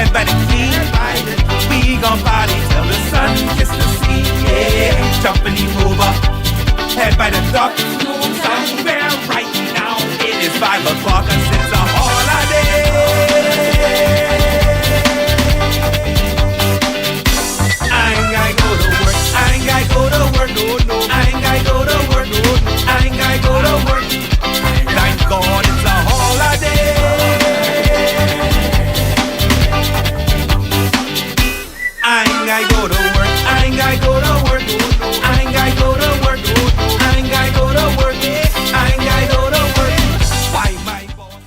Everybody clean riding. We gon' party till the sun kiss the sea. Yeah, jumping the Uber. Head by the duck. Somewhere right now. It is 5 o'clock and it's a holiday. I ain't gotta go to work. I ain't gotta go to work. No, no. I ain't gotta go to work. No, no. I ain't gotta go to work. Thank God it's a holiday. I ain't gotta go to work. I ain't gotta go to work. I ain't gotta go to work. I ain't gotta go to work. I ain't gotta go to work. Why my boss?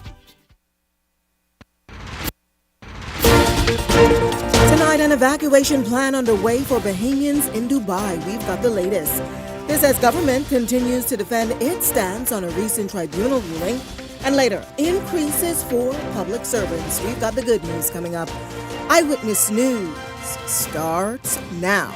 Tonight, an evacuation plan underway for Bahamians in Dubai. We've got the latest. This as government continues to defend its stance on a recent tribunal ruling. And later, increases for public servants. We've got the good news coming up. Eyewitness News starts now.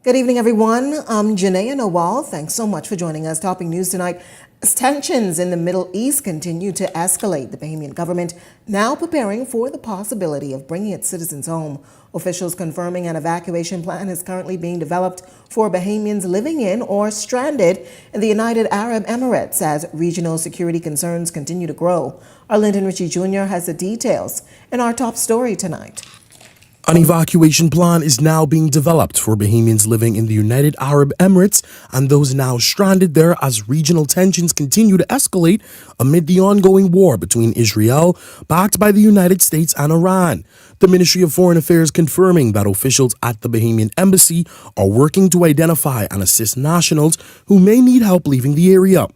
Good evening, everyone. I'm Janae Nawal. Thanks so much for joining us. Topping news tonight. As tensions in the Middle East continue to escalate, the Bahamian government now preparing for the possibility of bringing its citizens home. Officials confirming an evacuation plan is currently being developed for Bahamians living in or stranded in the United Arab Emirates as regional security concerns continue to grow. Our Lyndon Ritchie Jr. has the details in our top story tonight. An evacuation plan is now being developed for Bahamians living in the United Arab Emirates and those now stranded there as regional tensions continue to escalate amid the ongoing war between Israel, backed by the United States, and Iran. The Ministry of Foreign Affairs confirming that officials at the Bahamian Embassy are working to identify and assist nationals who may need help leaving the area.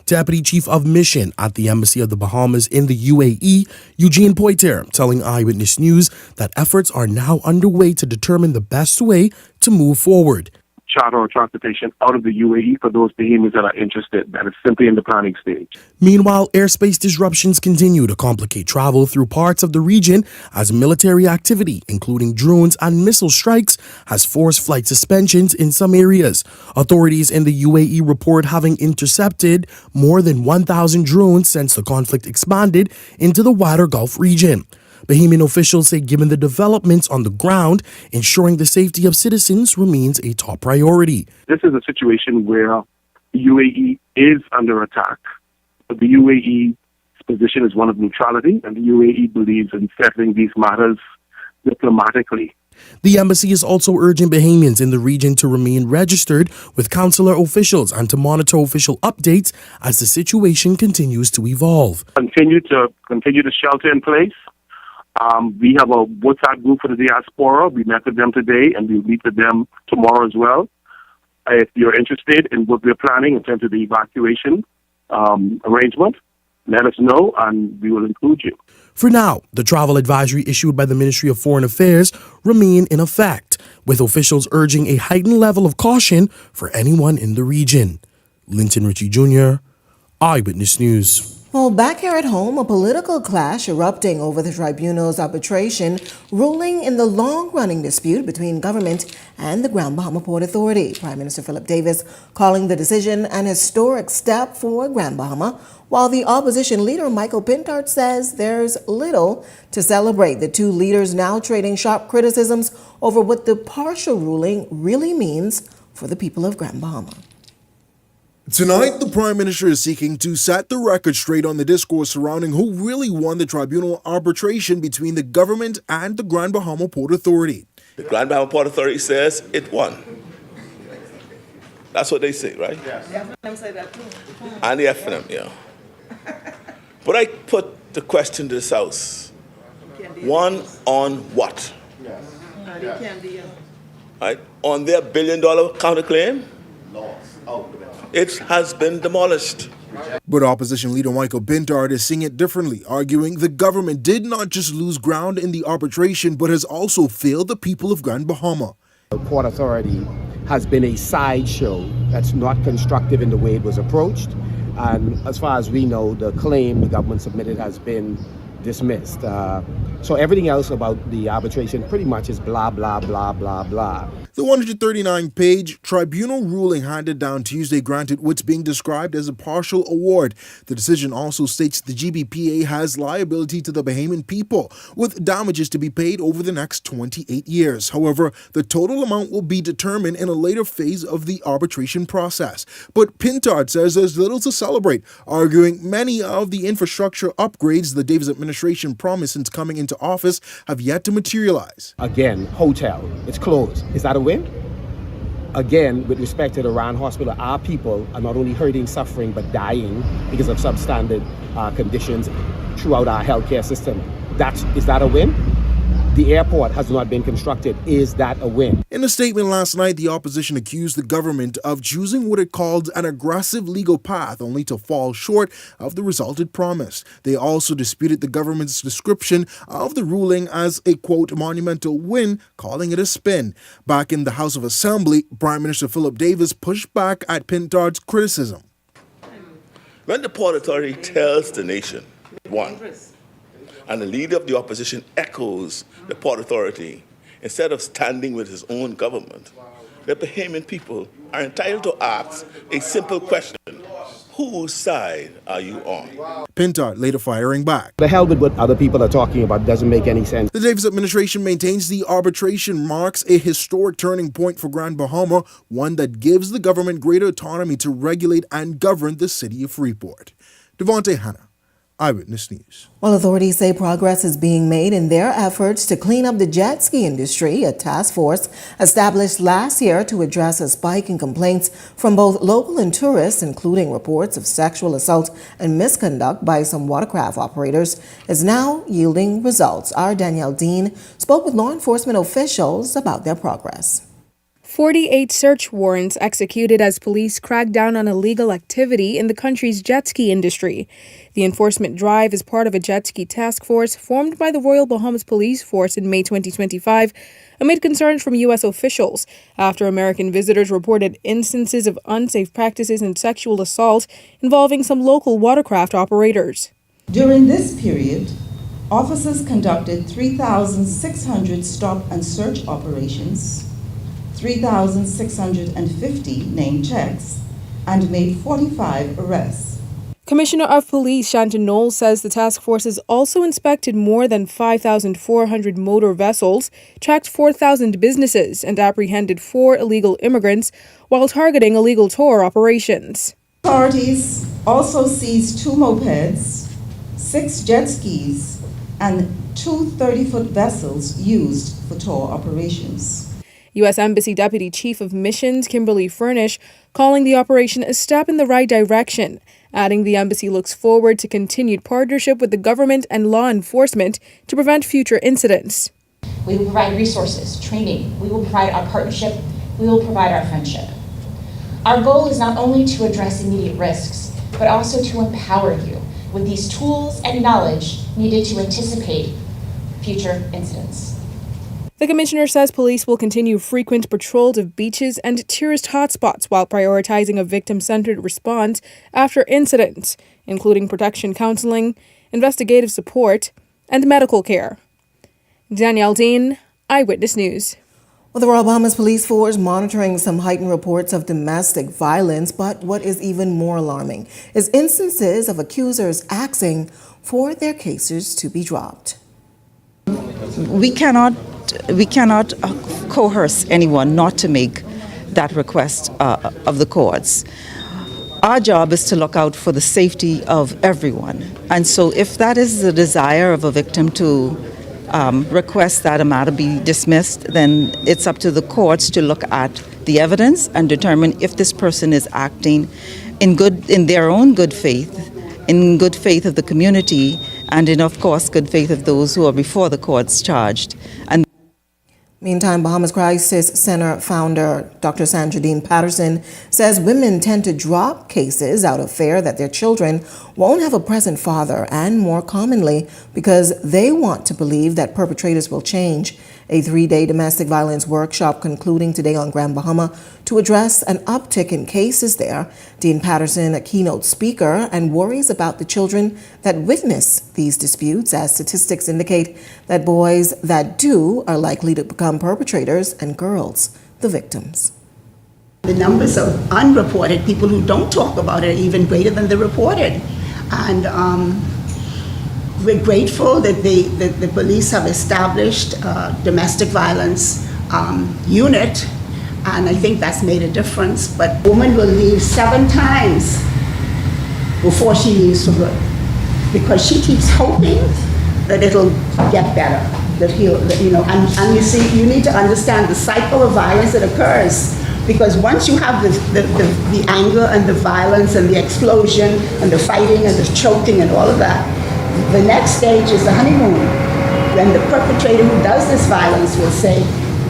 Deputy Chief of Mission at the Embassy of the Bahamas in the UAE, Eugene Poitier, telling Eyewitness News that efforts are now underway to determine the best way to move forward. Charter or transportation out of the UAE for those Bahamians that are interested. That is simply in the planning stage. Meanwhile, airspace disruptions continue to complicate travel through parts of the region as military activity, including drones and missile strikes, has forced flight suspensions in some areas. Authorities in the UAE report having intercepted more than 1,000 drones since the conflict expanded into the wider Gulf region. Bahamian officials say given the developments on the ground, ensuring the safety of citizens remains a top priority. This is a situation where the UAE is under attack. But the UAE's position is one of neutrality, and the UAE believes in settling these matters diplomatically. The embassy is also urging Bahamians in the region to remain registered with consular officials and to monitor official updates as the situation continues to evolve. Continue to shelter in place. We have a WhatsApp group for the diaspora. We met with them today, and we'll meet with them tomorrow as well. If you're interested in what we're planning in terms of the evacuation arrangement, let us know, and we will include you. For now, the travel advisory issued by the Ministry of Foreign Affairs remain in effect, with officials urging a heightened level of caution for anyone in the region. Lyndon Ritchie Jr., Eyewitness News. Well, back here at home, a political clash erupting over the tribunal's arbitration ruling in the long-running dispute between government and the Grand Bahama Port Authority. Prime Minister Philip Davis calling the decision an historic step for Grand Bahama, while the opposition leader Michael Pintard says there's little to celebrate. The two leaders now trading sharp criticisms over what the partial ruling really means for the people of Grand Bahama. Tonight, the Prime Minister is seeking to set the record straight on the discourse surrounding who really won the tribunal arbitration between the government and the Grand Bahama Port Authority. The Grand Bahama Port Authority says it won. That's what they say, right? Yes. The FNM say that too. And the FNM, yeah. But I put the question to this House. One on what? Yes. Right? On their $1 billion counterclaim? Loss. Oh. It has been demolished. But opposition leader Michael Pintard is seeing it differently, arguing the government did not just lose ground in the arbitration, but has also failed the people of Grand Bahama. The Port Authority has been a sideshow that's not constructive in the way it was approached. And as far as we know, the claim the government submitted has been dismissed. So everything else about the arbitration pretty much is blah, blah, blah, blah, blah. The 139-page tribunal ruling handed down Tuesday granted what's being described as a partial award. The decision also states the GBPA has liability to the Bahamian people, with damages to be paid over the next 28 years. However, the total amount will be determined in a later phase of the arbitration process. But Pintard says there's little to celebrate, arguing many of the infrastructure upgrades the Davis administration promised since coming into office have yet to materialize. Again, hotel, it's closed. Is that a win? Again, with respect to the Rand Hospital, our people are not only hurting, suffering, but dying because of substandard conditions throughout our healthcare system. Is that a win? The airport has not been constructed. Is that a win? In a statement last night, the opposition accused the government of choosing what it called an aggressive legal path, only to fall short of the result it promised. They also disputed the government's description of the ruling as a, quote, monumental win, calling it a spin. Back in the House of Assembly, Prime Minister Philip Davis pushed back at Pintard's criticism. When the Port Authority tells the nation, one, and the leader of the opposition echoes the Port Authority instead of standing with his own government, the Bahamian people are entitled to ask a simple question: whose side are you on? Pintard later firing back. The hell with what other people are talking about doesn't make any sense. The Davis administration maintains the arbitration marks a historic turning point for Grand Bahama, one that gives the government greater autonomy to regulate and govern the city of Freeport. Devontae Hanna, Eyewitness News. While authorities say progress is being made in their efforts to clean up the jet ski industry, a task force established last year to address a spike in complaints from both local and tourists, including reports of sexual assault and misconduct by some watercraft operators, is now yielding results. Our Danielle Dean spoke with law enforcement officials about their progress. 48 search warrants executed as police crack down on illegal activity in the country's jet ski industry. The enforcement drive is part of a jet ski task force formed by the Royal Bahamas Police Force in May 2025 amid concerns from U.S. officials after American visitors reported instances of unsafe practices and sexual assault involving some local watercraft operators. During this period, officers conducted 3,600 stop and search operations, 3,650 name checks, and made 45 arrests. Commissioner of Police Shanton Knowles says the task force has also inspected more than 5,400 motor vessels, tracked 4,000 businesses, and apprehended 4 illegal immigrants while targeting illegal tour operations. Authorities also seized 2 mopeds, 6 jet skis, and 2 30-foot vessels used for tour operations. U.S. Embassy Deputy Chief of Missions Kimberly Furnish calling the operation a step in the right direction, adding the embassy looks forward to continued partnership with the government and law enforcement to prevent future incidents. We will provide resources, training, we will provide our partnership, we will provide our friendship. Our goal is not only to address immediate risks, but also to empower you with these tools and knowledge needed to anticipate future incidents. The commissioner says police will continue frequent patrols of beaches and tourist hotspots while prioritizing a victim-centered response after incidents, including protection counseling, investigative support, and medical care. Danielle Dean, Eyewitness News. Well, the Royal Bahamas Police Force monitoring some heightened reports of domestic violence, but what is even more alarming is instances of accusers asking for their cases to be dropped. We cannot coerce anyone not to make that request of the courts. Our job is to look out for the safety of everyone. And so if that is the desire of a victim to request that a matter be dismissed, then it's up to the courts to look at the evidence and determine if this person is acting in their own good faith, in good faith of the community, and in, of course, good faith of those who are before the courts charged. And meantime, Bahamas Crisis Center founder Dr. Sandra Dean Patterson says women tend to drop cases out of fear that their children won't have a present father, and more commonly because they want to believe that perpetrators will change. A 3-day domestic violence workshop concluding today on Grand Bahama to address an uptick in cases there. Dean Patterson, a keynote speaker, and worries about the children that witness these disputes, as statistics indicate that boys that do are likely to become perpetrators and girls the victims. The numbers of unreported people who don't talk about it are even greater than the reported. And we're grateful that the police have established a domestic violence unit, and I think that's made a difference. But a woman will leave 7 times before she leaves for good, because she keeps hoping that it'll get better, that and you see, you need to understand the cycle of violence that occurs. Because once you have the anger and the violence and the explosion and the fighting and the choking and all of that, the next stage is the honeymoon, when the perpetrator who does this violence will say,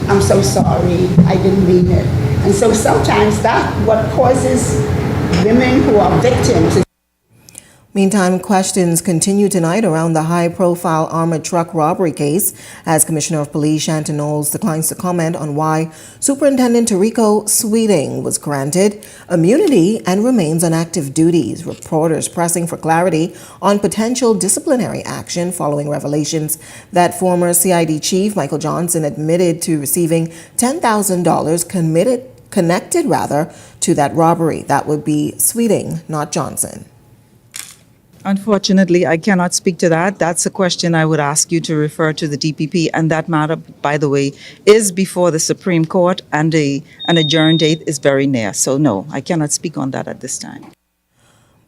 "I'm so sorry, I didn't mean it." And so sometimes that's what causes women who are victims. Meantime, questions continue tonight around the high-profile armored truck robbery case, as Commissioner of Police Shanton Knowles declines to comment on why Superintendent Tarico Sweeting was granted immunity and remains on active duties. Reporters pressing for clarity on potential disciplinary action following revelations that former CID Chief Michael Johnson admitted to receiving $10,000 connected to that robbery. That would be Sweeting, not Johnson. Unfortunately, I cannot speak to that. That's a question I would ask you to refer to the DPP, and that matter, by the way, is before the Supreme Court, and an adjourned date is very near. So no, I cannot speak on that at this time.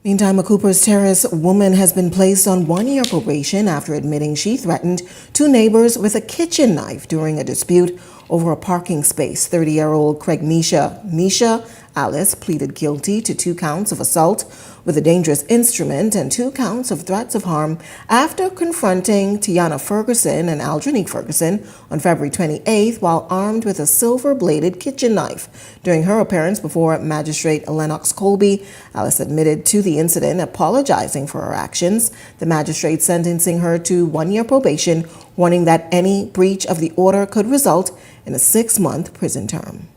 Meantime, a Cooper's Terrace woman has been placed on 1-year probation after admitting she threatened 2 neighbors with a kitchen knife during a dispute over a parking space. 30-year-old Craig Misha Alice pleaded guilty to 2 counts of assault with a dangerous instrument and 2 counts of threats of harm after confronting Tiana Ferguson and Aldrinique Ferguson on February 28th while armed with a silver-bladed kitchen knife. During her appearance before Magistrate Lennox Colby, Alice admitted to the incident, apologizing for her actions. The magistrate sentencing her to 1-year probation, warning that any breach of the order could result in a 6-month prison term.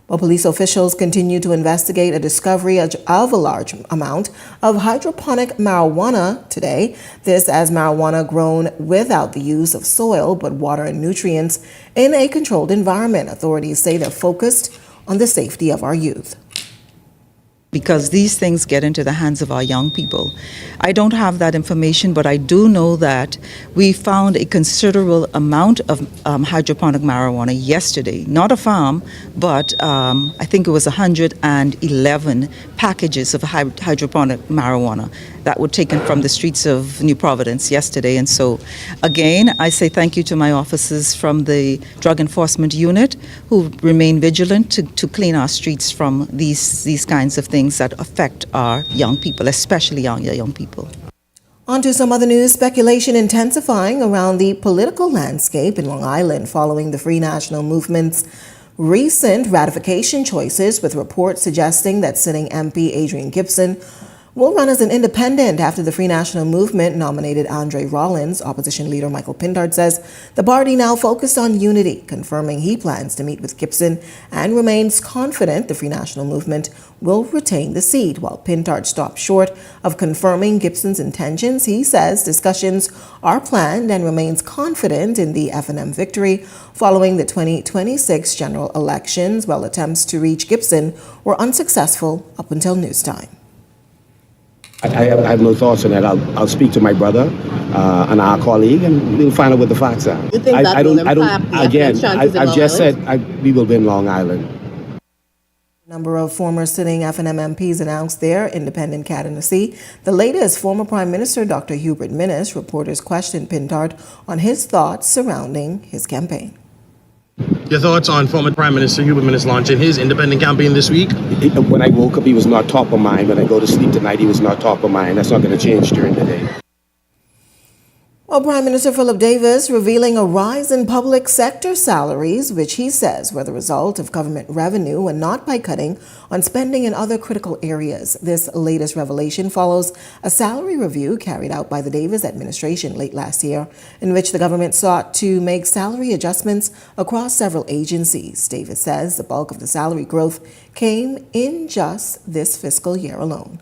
While police officials continue to investigate a discovery of a large amount of hydroponic marijuana today, this as marijuana grown without the use of soil but water and nutrients in a controlled environment. Authorities say they're focused on the safety of our youth. Because these things get into the hands of our young people. I don't have that information, but I do know that we found a considerable amount of hydroponic marijuana yesterday. Not a farm, but I think it was 111 packages of hydroponic marijuana that were taken from the streets of New Providence yesterday. And so, again, I say thank you to my officers from the Drug Enforcement Unit who remain vigilant to clean our streets from these kinds of things that affect our young people, especially young people. On to some other news. Speculation intensifying around the political landscape in Long Island following the Free National Movement's recent ratification choices, with reports suggesting that sitting MP Adrian Gibson will run as an independent after the Free National Movement nominated Andre Rollins. Opposition leader Michael Pintard says the party now focused on unity, confirming he plans to meet with Gibson and remains confident the Free National Movement will retain the seat. While Pintard stopped short of confirming Gibson's intentions, he says discussions are planned and remains confident in the F&M victory following the 2026 general elections, while attempts to reach Gibson were unsuccessful up until news time. I have no thoughts on that. I'll speak to my brother and our colleague, and we'll find out what the facts are. You think I've just said we will win Long Island. A number of former sitting F&M MPs announced their independent candidacy. The latest, former Prime Minister Dr. Hubert Minnis. Reporters questioned Pintard on his thoughts surrounding his campaign. Your thoughts on former Prime Minister Hubert Minnis launching his independent campaign this week? When I woke up, he was not top of mind. When I go to sleep tonight, he was not top of mind. That's not going to change during the day. Well, Prime Minister Philip Davis revealing a rise in public sector salaries, which he says were the result of government revenue and not by cutting on spending in other critical areas. This latest revelation follows a salary review carried out by the Davis administration late last year, in which the government sought to make salary adjustments across several agencies. Davis says the bulk of the salary growth came in just this fiscal year alone.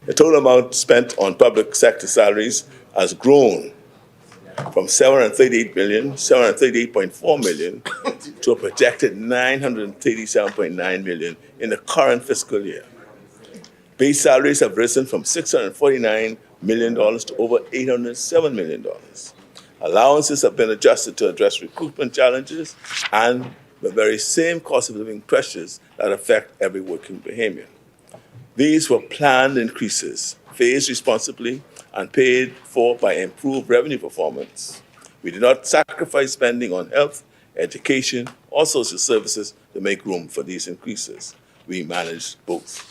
The total amount spent on public sector salaries has grown from $738.4 million to a projected $937.9 million in the current fiscal year. Base salaries have risen from $649 million to over $807 million. Allowances have been adjusted to address recruitment challenges and the very same cost of living pressures that affect every working Bahamian. These were planned increases, phased responsibly, and paid for by improved revenue performance. We did not sacrifice spending on health, education, or social services to make room for these increases. We managed both.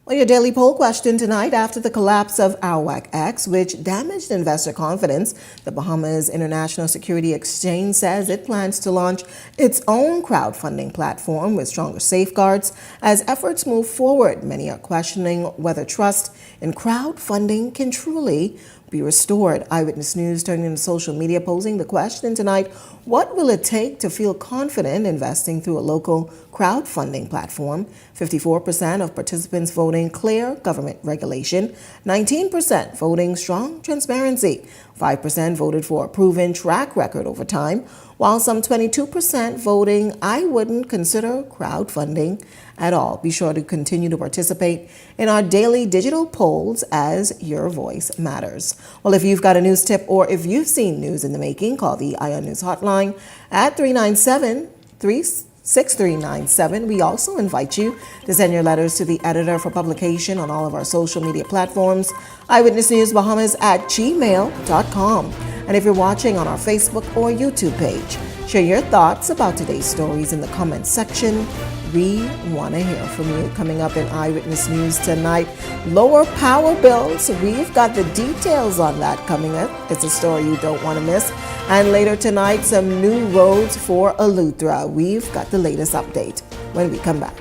Well, your daily poll question tonight: after the collapse of Eyewitness, which damaged investor confidence, the Bahamas International Security Exchange says it plans to launch its own crowdfunding platform with stronger safeguards as efforts move forward. Many are questioning whether trust in crowdfunding can truly be restored. Eyewitness News turning to social media, posing the question tonight: what will it take to feel confident investing through a local crowdfunding platform? 54% of participants voting clear government regulation, 19% voting strong transparency, 5% voted for a proven track record over time, while some 22% voting I wouldn't consider crowdfunding at all. Be sure to continue to participate in our daily digital polls as your voice matters. Well, if you've got a news tip or if you've seen news in the making, call the Ion News hotline at 397-6397. We also invite you to send your letters to the editor for publication on all of our social media platforms, Eyewitness News Bahamas at gmail.com. And if you're watching on our Facebook or YouTube page, share your thoughts about today's stories in the comments section. We want to hear from you. Coming up in Eyewitness News tonight, lower power bills. We've got the details on that coming up. It's a story you don't want to miss. And later tonight, some new roads for Eleuthera. We've got the latest update when we come back.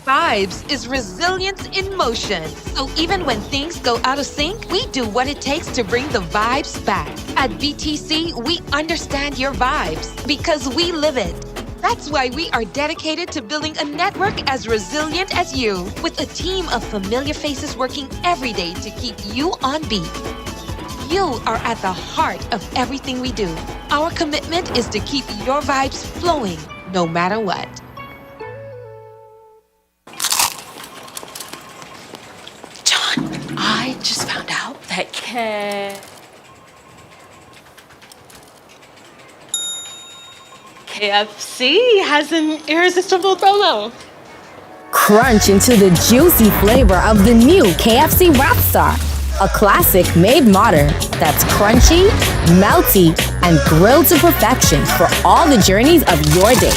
Vibes is resilience in motion. So even when things go out of sync, we do what it takes to bring the vibes back. At BTC, we understand your vibes because we live it. That's why we are dedicated to building a network as resilient as you, with a team of familiar faces working every day to keep you on beat. You are at the heart of everything we do. Our commitment is to keep your vibes flowing no matter what. I just found out that KFC has an irresistible promo. Crunch into the juicy flavor of the new KFC Rapstar, a classic made modern that's crunchy, melty, and grilled to perfection for all the journeys of your day.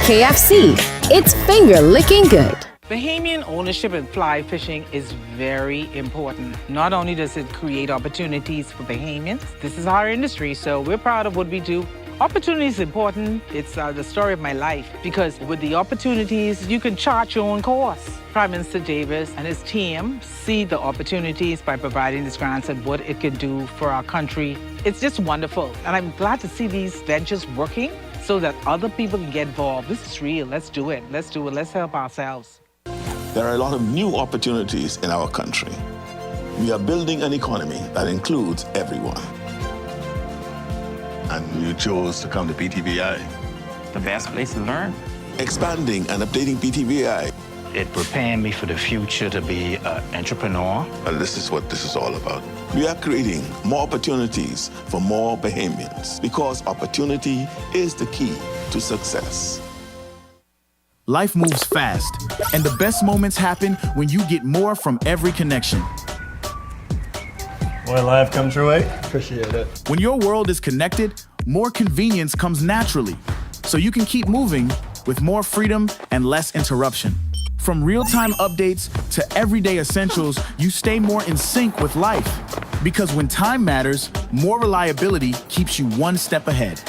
KFC, it's finger-licking good. Bahamian ownership in fly fishing is very important. Not only does it create opportunities for Bahamians, this is our industry, so we're proud of what we do. Opportunity is important. It's the story of my life, because with the opportunities, you can chart your own course. Prime Minister Davis and his team see the opportunities by providing these grants and what it can do for our country. It's just wonderful, and I'm glad to see these ventures working so that other people can get involved. This is real. Let's do it. Let's do it. Let's help ourselves. There are a lot of new opportunities in our country. We are building an economy that includes everyone. And you chose to come to BTVI. The best place to learn. Expanding and updating BTVI. It prepared me for the future to be an entrepreneur. And this is what this is all about. We are creating more opportunities for more Bahamians, because opportunity is the key to success. Life moves fast, and the best moments happen when you get more from every connection. Boy, life come true, eh? Appreciate it. When your world is connected, more convenience comes naturally, so you can keep moving with more freedom and less interruption. From real-time updates to everyday essentials, you stay more in sync with life. Because when time matters, more reliability keeps you one step ahead.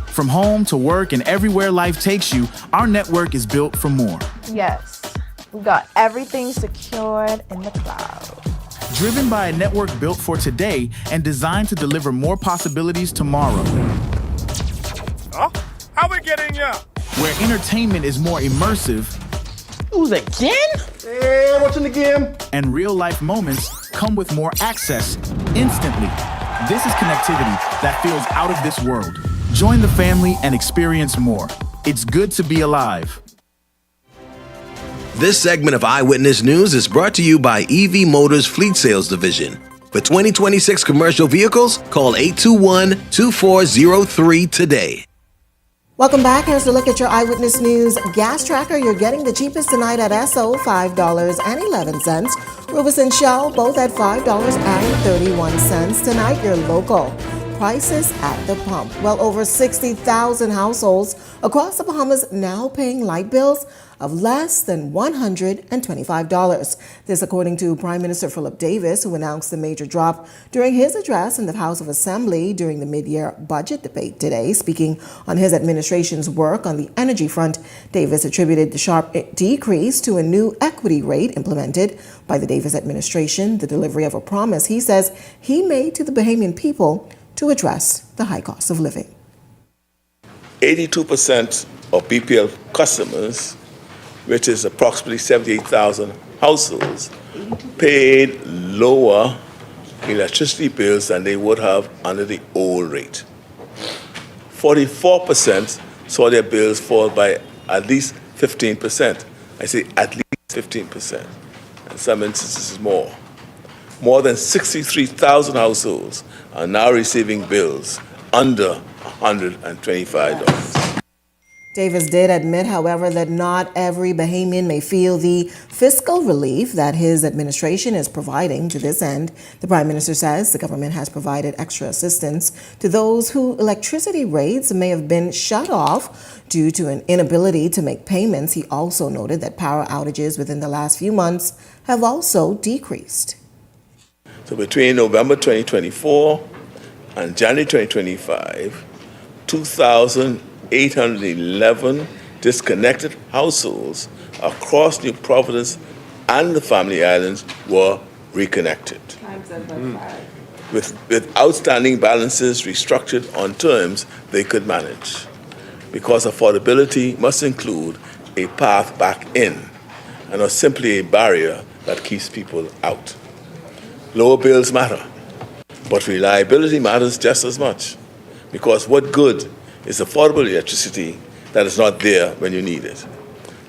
From home to work and everywhere life takes you, our network is built for more. Yes, we got everything secured in the cloud. Driven by a network built for today and designed to deliver more possibilities tomorrow. Oh, how we getting ya? Where entertainment is more immersive. Who's again? Hey, watching the game. And real-life moments come with more access instantly. This is connectivity that feels out of this world. Join the family and experience more. It's good to be alive. This segment of Eyewitness News is brought to you by EV Motors Fleet Sales Division. For 2026 commercial vehicles, call 821-2403 today. Welcome back. Here's a look at your Eyewitness News gas tracker. You're getting the cheapest tonight at Esso, $5.11. Rubis and Shell, both at $5.31. Tonight, your local prices at the pump. Well over 60,000 households across the Bahamas now paying light bills of less than $125. This according to Prime Minister Philip Davis, who announced the major drop during his address in the House of Assembly during the mid-year budget debate today. Speaking on his administration's work on the energy front, Davis attributed the sharp decrease to a new equity rate implemented by the Davis administration, the delivery of a promise he says he made to the Bahamian people to address the high cost of living. 82% of BPL customers, which is approximately 78,000 households, paid lower electricity bills than they would have under the old rate. 44% saw their bills fall by at least 15%. I say at least 15%. In some instances more. More than 63,000 households are now receiving bills under $125. Davis did admit, however, that not every Bahamian may feel the fiscal relief that his administration is providing. To this end, the Prime Minister says the government has provided extra assistance to those whose electricity rates may have been shut off due to an inability to make payments. He also noted that power outages within the last few months have also decreased. So between November 2024 and January 2025, 2,811 disconnected households across New Providence and the Family Islands were reconnected. With outstanding balances restructured on terms they could manage. Because affordability must include a path back in and not simply a barrier that keeps people out. Lower bills matter, but reliability matters just as much, because what good is affordable electricity that is not there when you need it?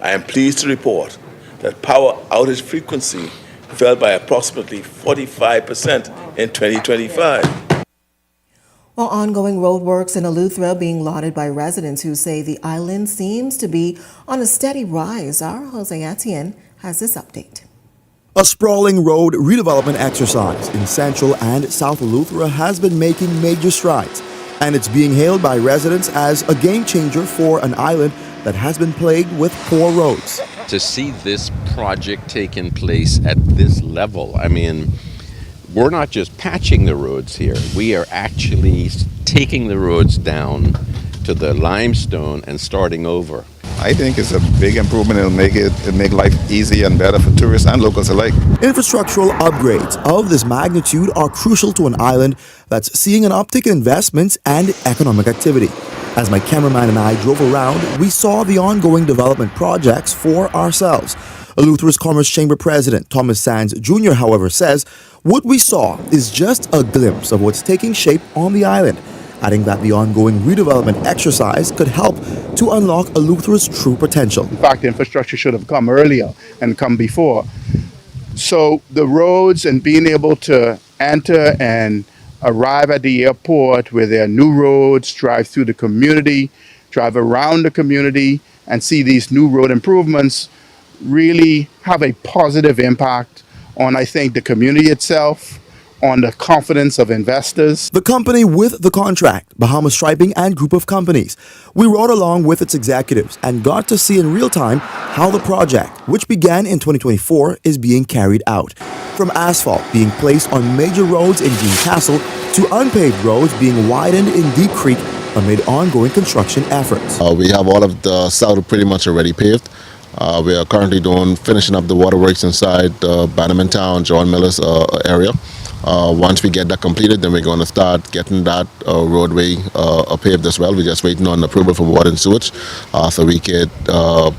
I am pleased to report that power outage frequency fell by approximately 45% in 2025. While ongoing roadworks in Eleuthera being lauded by residents who say the island seems to be on a steady rise, our Jose Etienne has this update. A sprawling road redevelopment exercise in Central and South Eleuthera has been making major strides, and it's being hailed by residents as a game changer for an island that has been plagued with poor roads. To see this project taking place at this level, I mean, we're not just patching the roads here, we are actually taking the roads down to the limestone and starting over. I think it's a big improvement. It'll make life easy and better for tourists and locals alike. Infrastructural upgrades of this magnitude are crucial to an island that's seeing an uptick in investments and economic activity. As my cameraman and I drove around, we saw the ongoing development projects for ourselves. Eleuthera's Commerce Chamber President Thomas Sands Jr., however, says what we saw is just a glimpse of what's taking shape on the island, adding that the ongoing redevelopment exercise could help to unlock Eleuthera's true potential. In fact, the infrastructure should have come earlier and come before. So the roads and being able to enter and arrive at the airport where there are new roads, drive through the community, drive around the community, and see these new road improvements really have a positive impact on, I think, the community itself, on the confidence of investors. The company with the contract, Bahamas Striping and Group of Companies. We rode along with its executives and got to see in real time how the project, which began in 2024, is being carried out. From asphalt being placed on major roads in Dean Castle to unpaved roads being widened in Deep Creek amid ongoing construction efforts. We have all of the south pretty much already paved. We are currently finishing up the waterworks inside Bannerman Town, John Miller's area. Once we get that completed, then we're going to start getting that roadway paved as well. We're just waiting on approval from water and sewage, so we could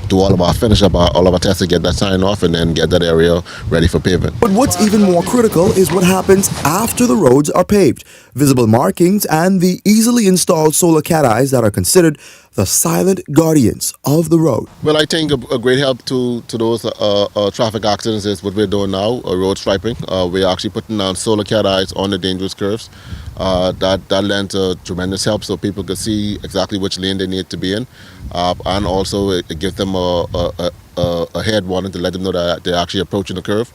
do finish up all of our tests to get that signed off and then get that area ready for pavement. But what's even more critical is what happens after the roads are paved. Visible markings and the easily installed solar cat eyes that are considered the silent guardians of the road. Well, I think a great help to those traffic accidents is what we're doing now, road striping. We're actually putting down solar cat eyes on the dangerous curves. That lends a tremendous help so people can see exactly which lane they need to be in. And also it gives them a head warning to let them know that they're actually approaching the curve.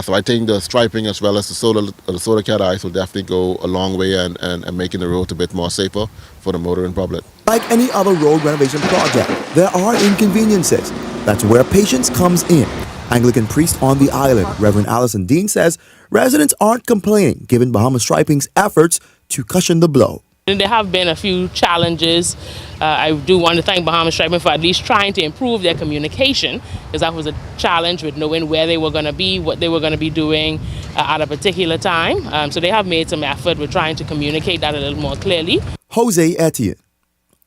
So I think the striping as well as the solar cat eyes will definitely go a long way and making the road a bit more safer for the motoring public. Like any other road renovation project, there are inconveniences. That's where patience comes in. Anglican priest on the island, Reverend Allison Dean, says residents aren't complaining given Bahamas Striping's efforts to cushion the blow. There have been a few challenges. I do want to thank Bahamas Striping for at least trying to improve their communication, because that was a challenge with knowing where they were going to be, what they were going to be doing at a particular time. So they have made some effort with trying to communicate that a little more clearly. Jose Etienne,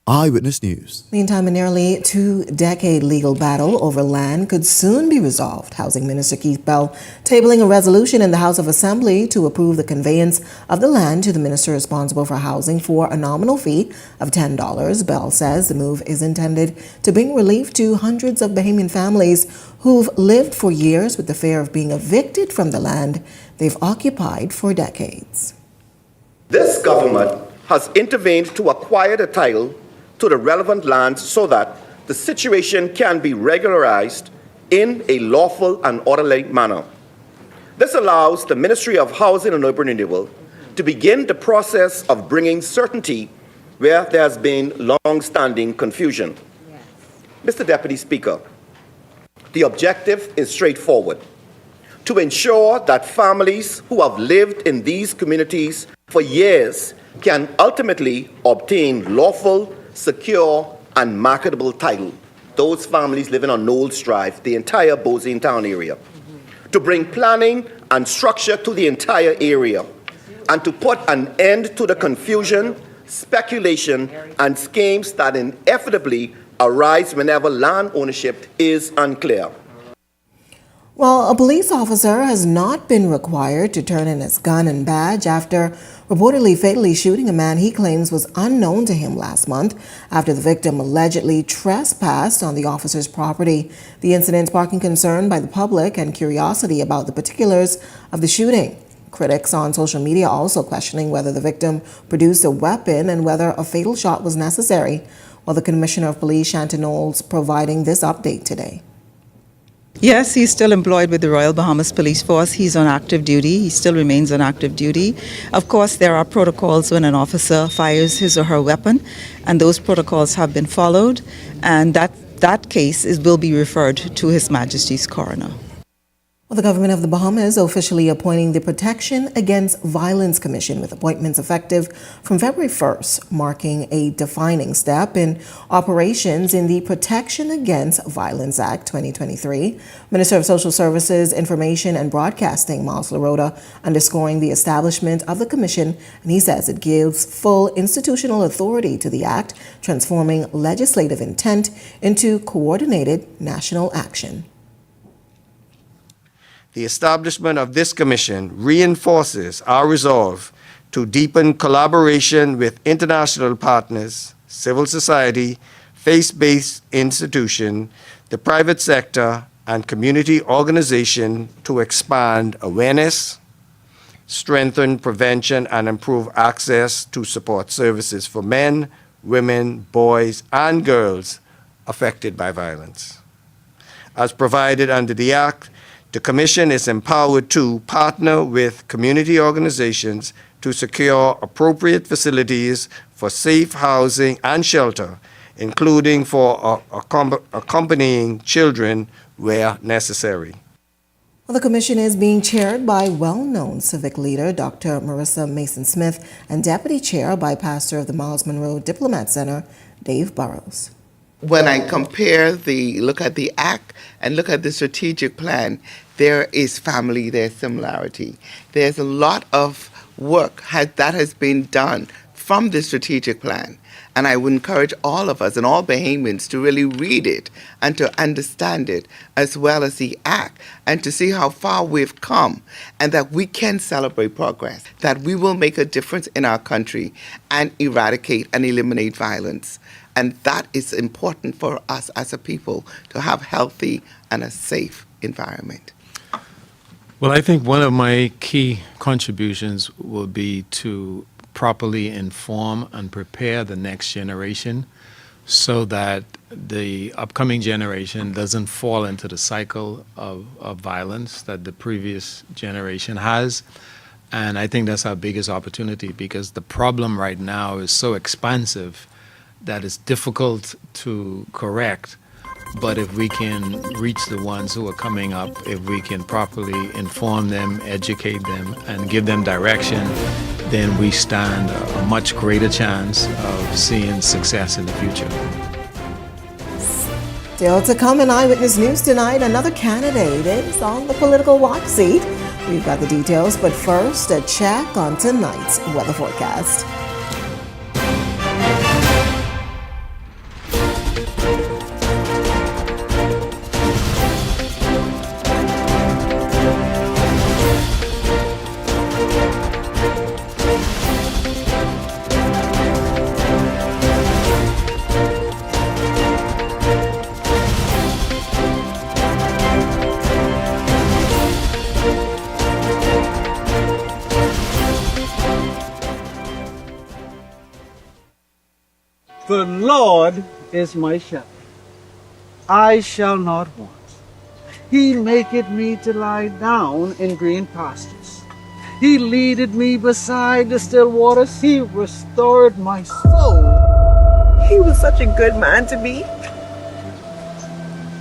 Eyewitness News. Meantime, a nearly two-decade legal battle over land could soon be resolved. Housing Minister Keith Bell tabling a resolution in the House of Assembly to approve the conveyance of the land to the minister responsible for housing for a nominal fee of $10. Bell says the move is intended to bring relief to hundreds of Bahamian families who've lived for years with the fear of being evicted from the land they've occupied for decades. This government has intervened to acquire the title to the relevant lands so that the situation can be regularized in a lawful and orderly manner. This allows the Ministry of Housing and Urban Renewal to begin the process of bringing certainty where there has been long-standing confusion. Mr. Deputy Speaker, the objective is straightforward: to ensure that families who have lived in these communities for years can ultimately obtain lawful, secure, and marketable title. Those families living on Knowles Drive, the entire Bosine Town area. To bring planning and structure to the entire area, and to put an end to the confusion, speculation, and schemes that inevitably arise whenever land ownership is unclear. Well, a police officer has not been required to turn in his gun and badge after reportedly fatally shooting a man he claims was unknown to him last month after the victim allegedly trespassed on the officer's property. The incident sparking concern by the public and curiosity about the particulars of the shooting. Critics on social media also questioning whether the victim produced a weapon and whether a fatal shot was necessary. While the Commissioner of Police, Shanton Knowles, providing this update today. Yes, he's still employed with the Royal Bahamas Police Force. He's on active duty. He still remains on active duty. Of course, there are protocols when an officer fires his or her weapon, and those protocols have been followed, and that case will be referred to His Majesty's coroner. Well, the government of the Bahamas officially appointing the Protection Against Violence Commission with appointments effective from February 1st, marking a defining step in operations in the Protection Against Violence Act 2023. Minister of Social Services, Information and Broadcasting, Miles Larota, underscoring the establishment of the commission, and he says it gives full institutional authority to the act, transforming legislative intent into coordinated national action. The establishment of this commission reinforces our resolve to deepen collaboration with international partners, civil society, faith-based institutions, the private sector, and community organizations to expand awareness, strengthen prevention, and improve access to support services for men, women, boys, and girls affected by violence. As provided under the Act, The Commission is empowered to partner with community organizations to secure appropriate facilities for safe housing and shelter, including for accompanying children where necessary. Well, the commission is being chaired by well-known civic leader Dr. Marissa Mason-Smith and deputy chair by pastor of the Miles Monroe Diplomat Center, Dave Burrows. When I look at the act and look at the strategic plan, there is family, there's similarity. There's a lot of work that has been done from the strategic plan. And I would encourage all of us and all Bahamians to really read it and to understand it, as well as the act, and to see how far we've come, and that we can celebrate progress, that we will make a difference in our country and eradicate and eliminate violence. And that is important for us as a people, to have healthy and a safe environment. Well, I think one of my key contributions will be to properly inform and prepare the next generation so that the upcoming generation doesn't fall into the cycle of violence that the previous generation has. And I think that's our biggest opportunity, because the problem right now is so expansive that it's difficult to correct. But if we can reach the ones who are coming up, if we can properly inform them, educate them, and give them direction, then we stand a much greater chance of seeing success in the future. Still to come in Eyewitness News tonight, another candidate is on the political watch seat. We've got the details, but first, a check on tonight's weather forecast. The Lord is my shepherd, I shall not want. He maketh me to lie down in green pastures. He leadeth me beside the still waters. He restored my soul. He was such a good man to me.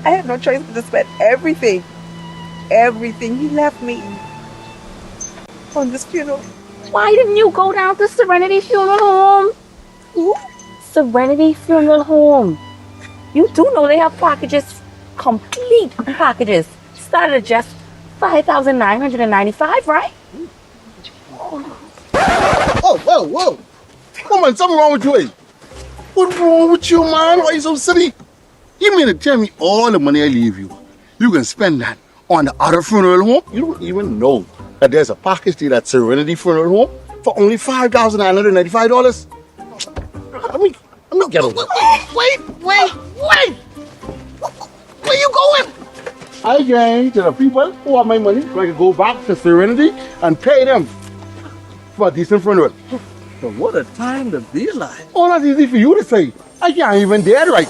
I had no choice but to spend everything he left me on this funeral. Why didn't you go down to Serenity Funeral Home? Who? Serenity Funeral Home. You do know they have packages, complete packages, started at just $5,995, right? Whoa. Come on, something wrong with you, eh? What's wrong with you, man? Why are you so silly? You mean to tell me all the money I leave you, you can spend that on the other funeral home? You don't even know that there's a package deal at Serenity Funeral Home for only $5,995. I'm not getting it. Wait. Where you going? I going to the people who have my money so I can go back to Serenity and pay them for a decent funeral. But what a time to be alive. Oh, that's easy for you to say. I can't even dare to write.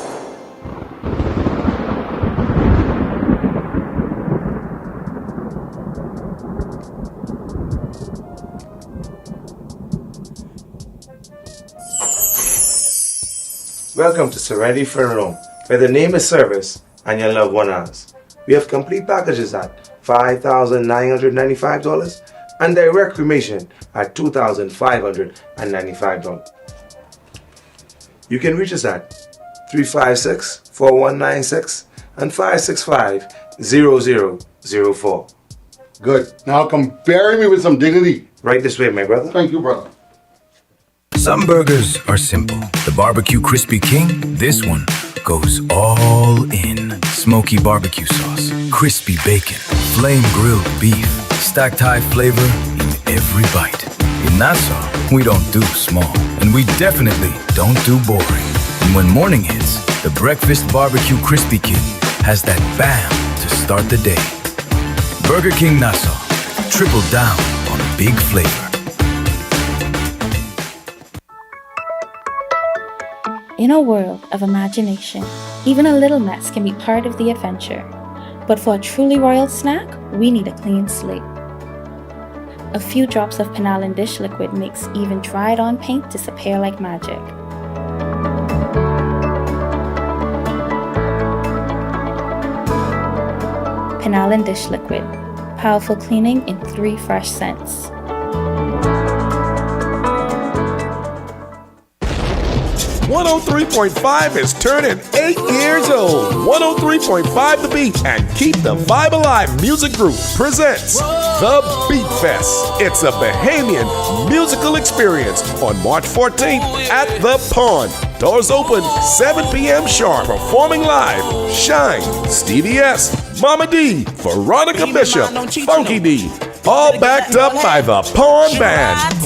Welcome to Serenity Funeral Home, where the name is service and your loved one ours. We have complete packages at $5,995 and direct cremation at $2,595. You can reach us at 356-4196 and 565-0004. Good. Now come bury me with some dignity. Right this way, my brother. Thank you, brother. Some burgers are simple. The Barbecue Crispy King, this one goes all in. Smoky barbecue sauce, crispy bacon, flame grilled beef, stacked high flavor in every bite. In Nassau, we don't do small, and we definitely don't do boring. And when morning hits, the Breakfast Barbecue Crispy King has that bam to start the day. Burger King Nassau, triple down on big flavor. In a world of imagination, even a little mess can be part of the adventure. But for a truly royal snack, we need a clean slate. A few drops of Penalin dish liquid makes even dried-on paint disappear like magic. Penalin dish liquid, powerful cleaning in 3 fresh scents. 103.5 is turning 8 years old. 103.5 The Beat and Keep the Vibe Alive Music Group presents The Beat Fest. It's a Bahamian musical experience on March 14th at The Pond. Doors open 7 p.m. sharp. Performing live, Shine, Stevie S, Mama D, Veronica Bishop, Funky D. All backed up by The Pond Band.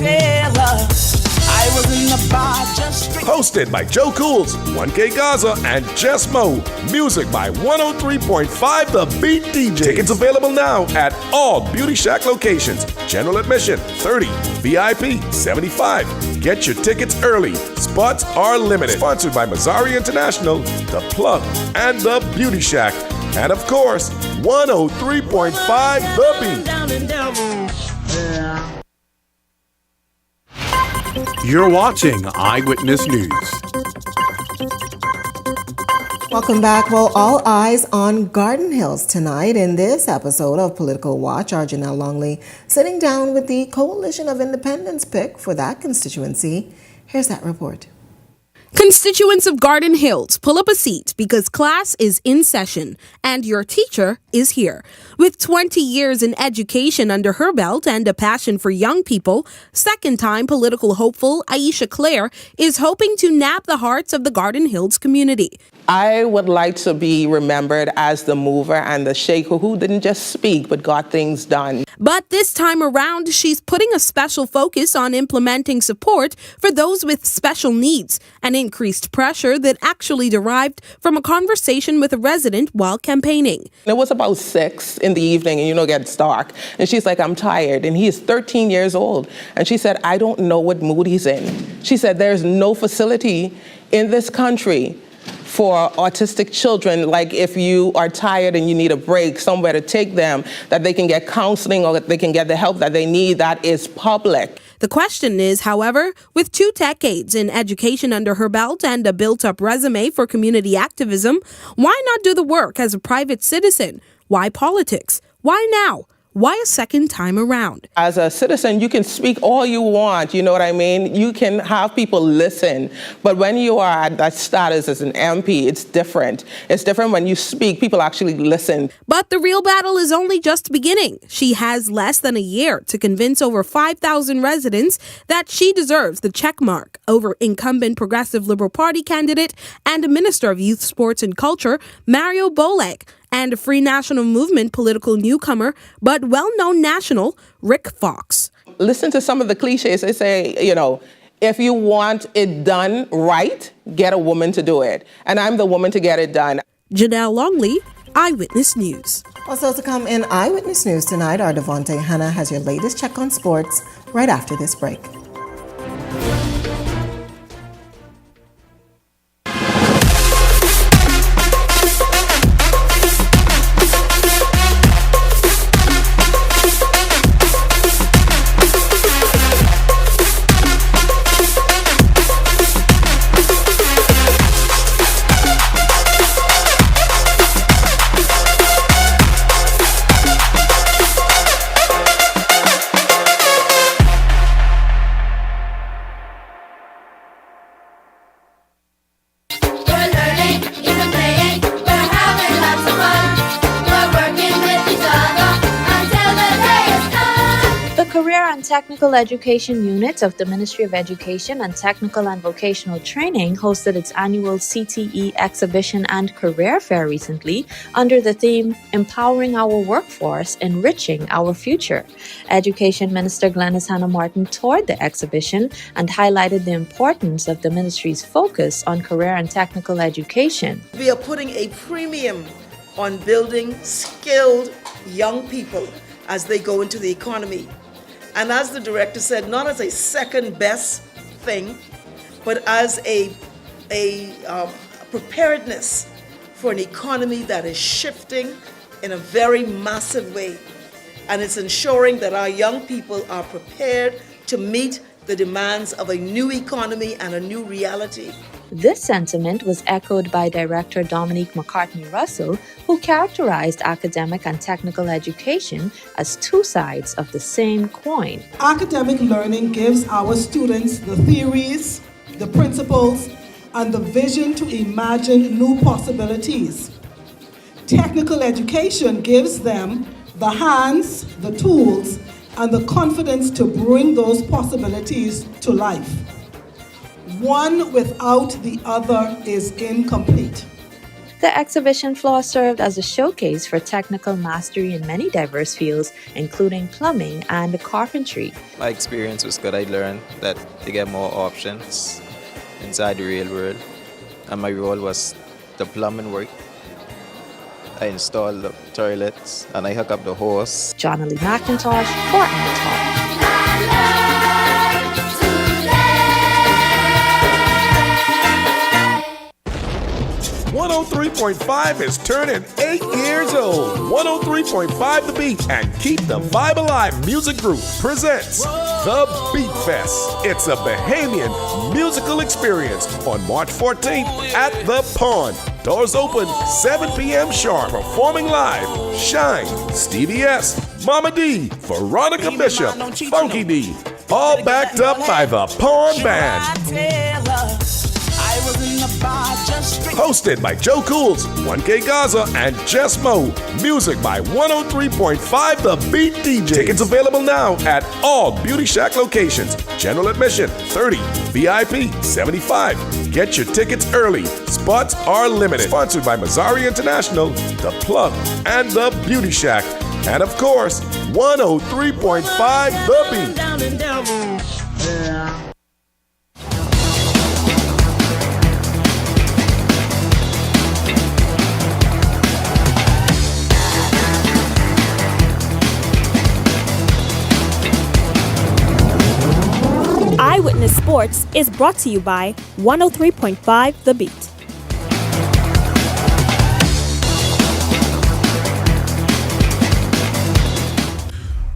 Hosted by Joe Cools, 1K Gaza, and Jess Mo. Music by 103.5 The Beat DJ. Tickets available now at all Beauty Shack locations. General admission, 30. VIP, 75. Get your tickets early. Spots are limited. Sponsored by Mazzari International, The Plug, and The Beauty Shack. And of course, 103.5 The Beat. You're watching Eyewitness News. Welcome back. Well, all eyes on Garden Hills tonight. In this episode of Political Watch, our Janelle Longley sitting down with the Coalition of Independents pick for that constituency. Here's that report. Constituents of Garden Hills, pull up a seat because class is in session and your teacher is here. With 20 years in education under her belt and a passion for young people, second-time political hopeful Aisha Clare is hoping to nab the hearts of the Garden Hills community. I would like to be remembered as the mover and the shaker who didn't just speak but got things done. But this time around, she's putting a special focus on implementing support for those with special needs, an increased pressure that actually derived from a conversation with a resident while campaigning. It was about 6 in the evening and it gets dark. And she's like, I'm tired. And he is 13 years old. And she said, I don't know what mood he's in. She said, there's no facility in this country for autistic children, like if you are tired and you need a break, somewhere to take them, that they can get counseling or that they can get the help that they need that is public. The question is, however, with 2 decades in education under her belt and a built-up resume for community activism, why not do the work as a private citizen? Why politics? Why now? Why a second time around? As a citizen, you can speak all you want, you know what I mean? You can have people listen. But when you are at that status as an MP, it's different. It's different when you speak, people actually listen. But the real battle is only just beginning. She has less than a year to convince over 5,000 residents that she deserves the check mark over incumbent Progressive Liberal Party candidate and Minister of Youth, Sports and Culture, Mario Boleg, and a Free National Movement political newcomer, but well-known national, Rick Fox. Listen to some of the cliches. They say, if you want it done right, get a woman to do it. And I'm the woman to get it done. Janelle Longley, Eyewitness News. Also to come in Eyewitness News tonight, our Devontae Hanna has your latest check on sports right after this break. Technical Education Unit of the Ministry of Education and Technical and Vocational Training hosted its annual CTE exhibition and career fair recently under the theme Empowering Our Workforce, Enriching Our Future. Education Minister Glenys Hannah Martin toured the exhibition and highlighted the importance of the ministry's focus on career and technical education. We are putting a premium on building skilled young people as they go into the economy. And as the director said, not as a second best thing, but as a preparedness for an economy that is shifting in a very massive way. And it's ensuring that our young people are prepared to meet the demands of a new economy and a new reality. This sentiment was echoed by Director Dominique McCartney-Russell, who characterized academic and technical education as two sides of the same coin. Academic learning gives our students the theories, the principles, and the vision to imagine new possibilities. Technical education gives them the hands, the tools, and the confidence to bring those possibilities to life. One without the other is incomplete. The exhibition floor served as a showcase for technical mastery in many diverse fields, including plumbing and carpentry. My experience was good. I learned that they get more options inside the real world, and my role was the plumbing work. I installed the toilets and I hook up the hose. John Lee McIntosh for Talk. 103.5 is turning 8 years old. 103.5 The Beat and Keep the Vibe Alive Music Group presents The Beat Fest. It's a Bahamian musical experience on March 14th at The Pond. Doors open 7 p.m. sharp. Performing live, Shine, Stevie S, Mama D, Veronica Bishop, Funky D. All backed up by The Pond Band. Hosted by Joe Cools, 1K Gaza, and Jess Mo. Music by 103.5 The Beat DJ. Tickets available now at all Beauty Shack locations. General admission, 30. VIP, 75. Get your tickets early. Spots are limited. Sponsored by Mazzari International, The Plug, and The Beauty Shack. And of course, 103.5 The Beat. Eyewitness Sports is brought to you by 103.5 The Beat.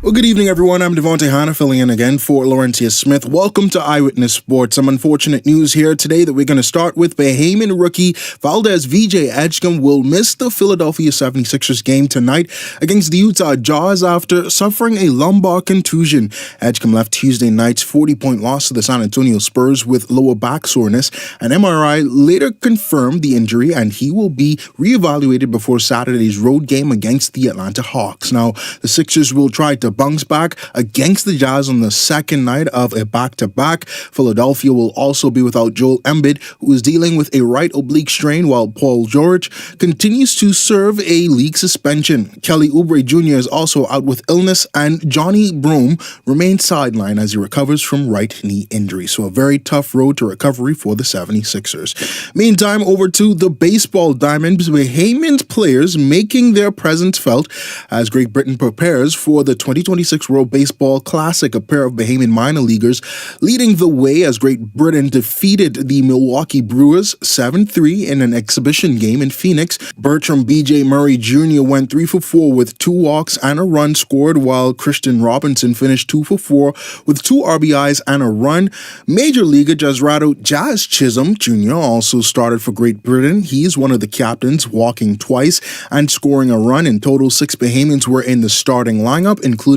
Well, good evening, everyone. I'm Devontae Hanna, filling in again for Laurentia Smith. Welcome to Eyewitness Sports. Some unfortunate news here today that we're going to start with. Bahamian rookie Valdez VJ Edgecombe will miss the Philadelphia 76ers game tonight against the Utah Jazz after suffering a lumbar contusion. Edgecombe left Tuesday night's 40-point loss to the San Antonio Spurs with lower back soreness. An MRI later confirmed the injury, and he will be reevaluated before Saturday's road game against the Atlanta Hawks. Now, the Sixers will try to bounce back against the Jazz on the second night of a back-to-back. Philadelphia will also be without Joel Embiid, who is dealing with a right oblique strain, while Paul George continues to serve a league suspension. Kelly Oubre Jr. is also out with illness, and Johnny Broome remains sidelined as he recovers from right knee injury. So a very tough road to recovery for the 76ers. Meantime, over to the baseball diamonds. Bahamian players making their presence felt as Great Britain prepares for the 2026 World Baseball Classic. A pair of Bahamian minor leaguers leading the way as Great Britain defeated the Milwaukee Brewers 7-3 in an exhibition game in Phoenix. Bertram B.J. Murray Jr. went 3 for 4 with 2 walks and a run scored, while Christian Robinson finished 2 for 4 with 2 RBIs and a run. Major leaguer Jazrato Jazz Chisholm Jr. also started for Great Britain. He's one of the captains, walking twice and scoring a run. In total, 6 Bahamians were in the starting lineup, including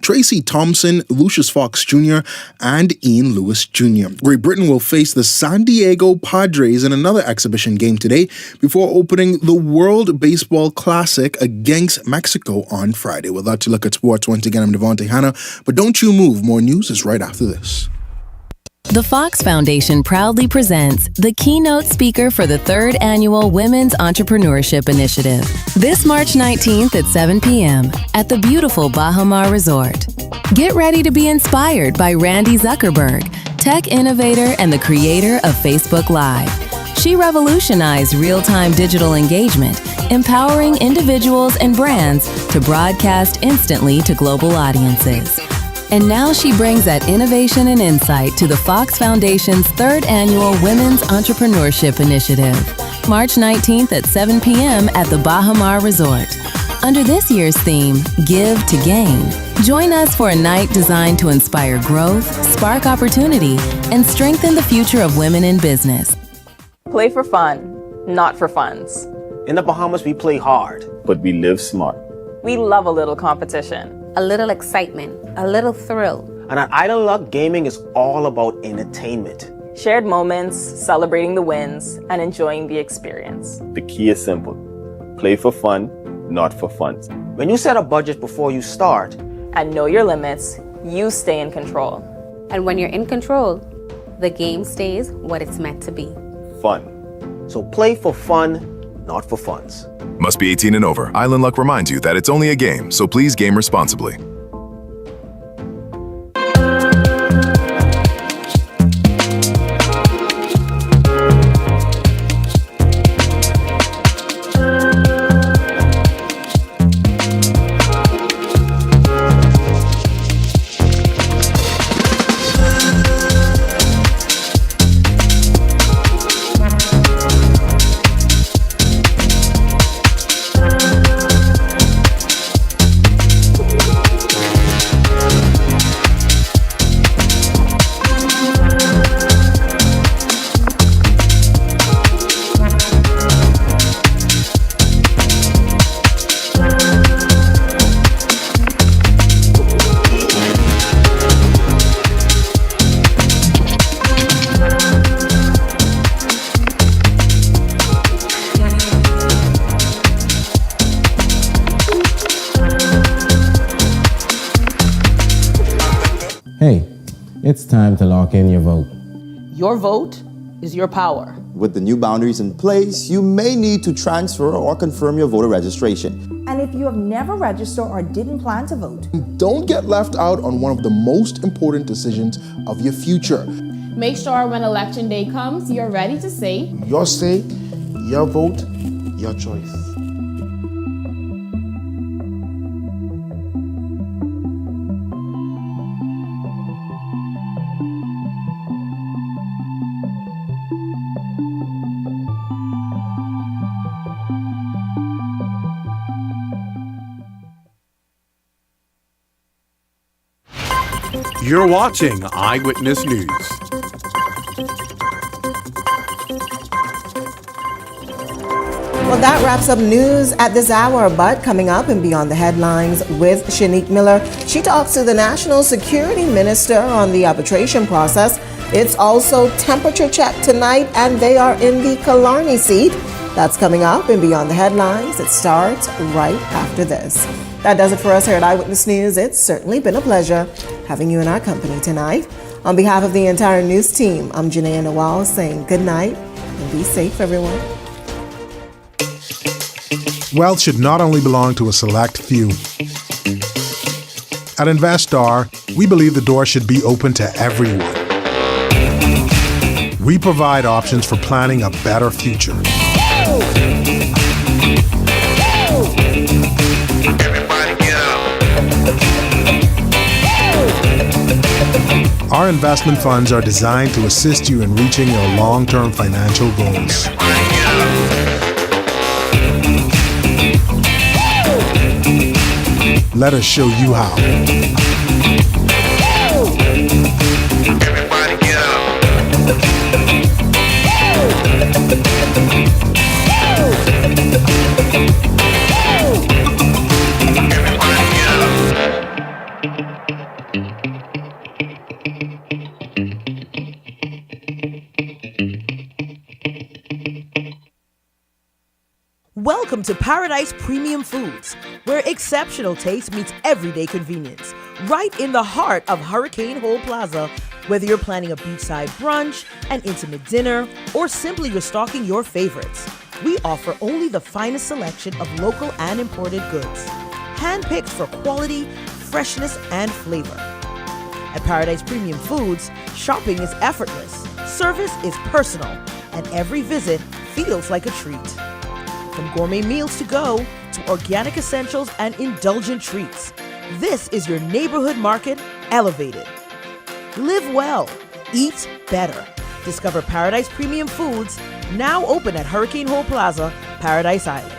Tracy Thompson, Lucius Fox Jr., and Ian Lewis Jr. Great Britain will face the San Diego Padres in another exhibition game today before opening the World Baseball Classic against Mexico on Friday. We'll let you look at sports. Once again, I'm Devontae Hanna, but don't you move. More news is right after this. The Fox Foundation proudly presents the keynote speaker for the 3rd Annual Women's Entrepreneurship Initiative this March 19th at 7 p.m. at the beautiful Bahamas Resort. Get ready to be inspired by Randy Zuckerberg, tech innovator and the creator of Facebook Live. She revolutionized real-time digital engagement, empowering individuals and brands to broadcast instantly to global audiences. And now she brings that innovation and insight to the Fox Foundation's 3rd Annual Women's Entrepreneurship Initiative, March 19th at 7 p.m. at the Bahamas Resort. Under this year's theme, Give to Gain, join us for a night designed to inspire growth, spark opportunity, and strengthen the future of women in business. Play for fun, not for funds. In the Bahamas, we play hard, but we live smart. We love a little competition. A little excitement, a little thrill. And at Island Luck, gaming is all about entertainment. Shared moments, celebrating the wins, and enjoying the experience. The key is simple. Play for fun, not for funds. When you set a budget before you start, and know your limits, you stay in control. And when you're in control, the game stays what it's meant to be. Fun. So play for fun, not for funds. Must be 18 and over. Island Luck reminds you that it's only a game, so please game responsibly. Hey, it's time to lock in your vote. Your vote is your power. With the new boundaries in place, you may need to transfer or confirm your voter registration. And if you have never registered or didn't plan to vote, don't get left out on one of the most important decisions of your future. Make sure when election day comes, you're ready to say, your say, your vote, your choice. You're watching Eyewitness News. Well, that wraps up news at this hour, but coming up and beyond the headlines with Shanique Miller, she talks to the National Security Minister on the arbitration process. It's also temperature check tonight, and they are in the Killarney seat. That's coming up and beyond the headlines. It starts right after this. That does it for us here at Eyewitness News. It's certainly been a pleasure having you in our company tonight. On behalf of the entire news team, I'm Janaea Nawal saying good night and be safe, everyone. Wealth should not only belong to a select few. At Investar, we believe the door should be open to everyone. We provide options for planning a better future. Our investment funds are designed to assist you in reaching your long-term financial goals. Let us show you how. Welcome to Paradise Premium Foods, where exceptional taste meets everyday convenience. Right in the heart of Hurricane Hole Plaza, whether you're planning a beachside brunch, an intimate dinner, or simply restocking your favorites, we offer only the finest selection of local and imported goods, handpicked for quality, freshness, and flavor. At Paradise Premium Foods, shopping is effortless, service is personal, and every visit feels like a treat. From gourmet meals to go to organic essentials and indulgent treats, this is your neighborhood market elevated. Live well, eat better. Discover Paradise Premium Foods, now open at Hurricane Hole Plaza, Paradise Island.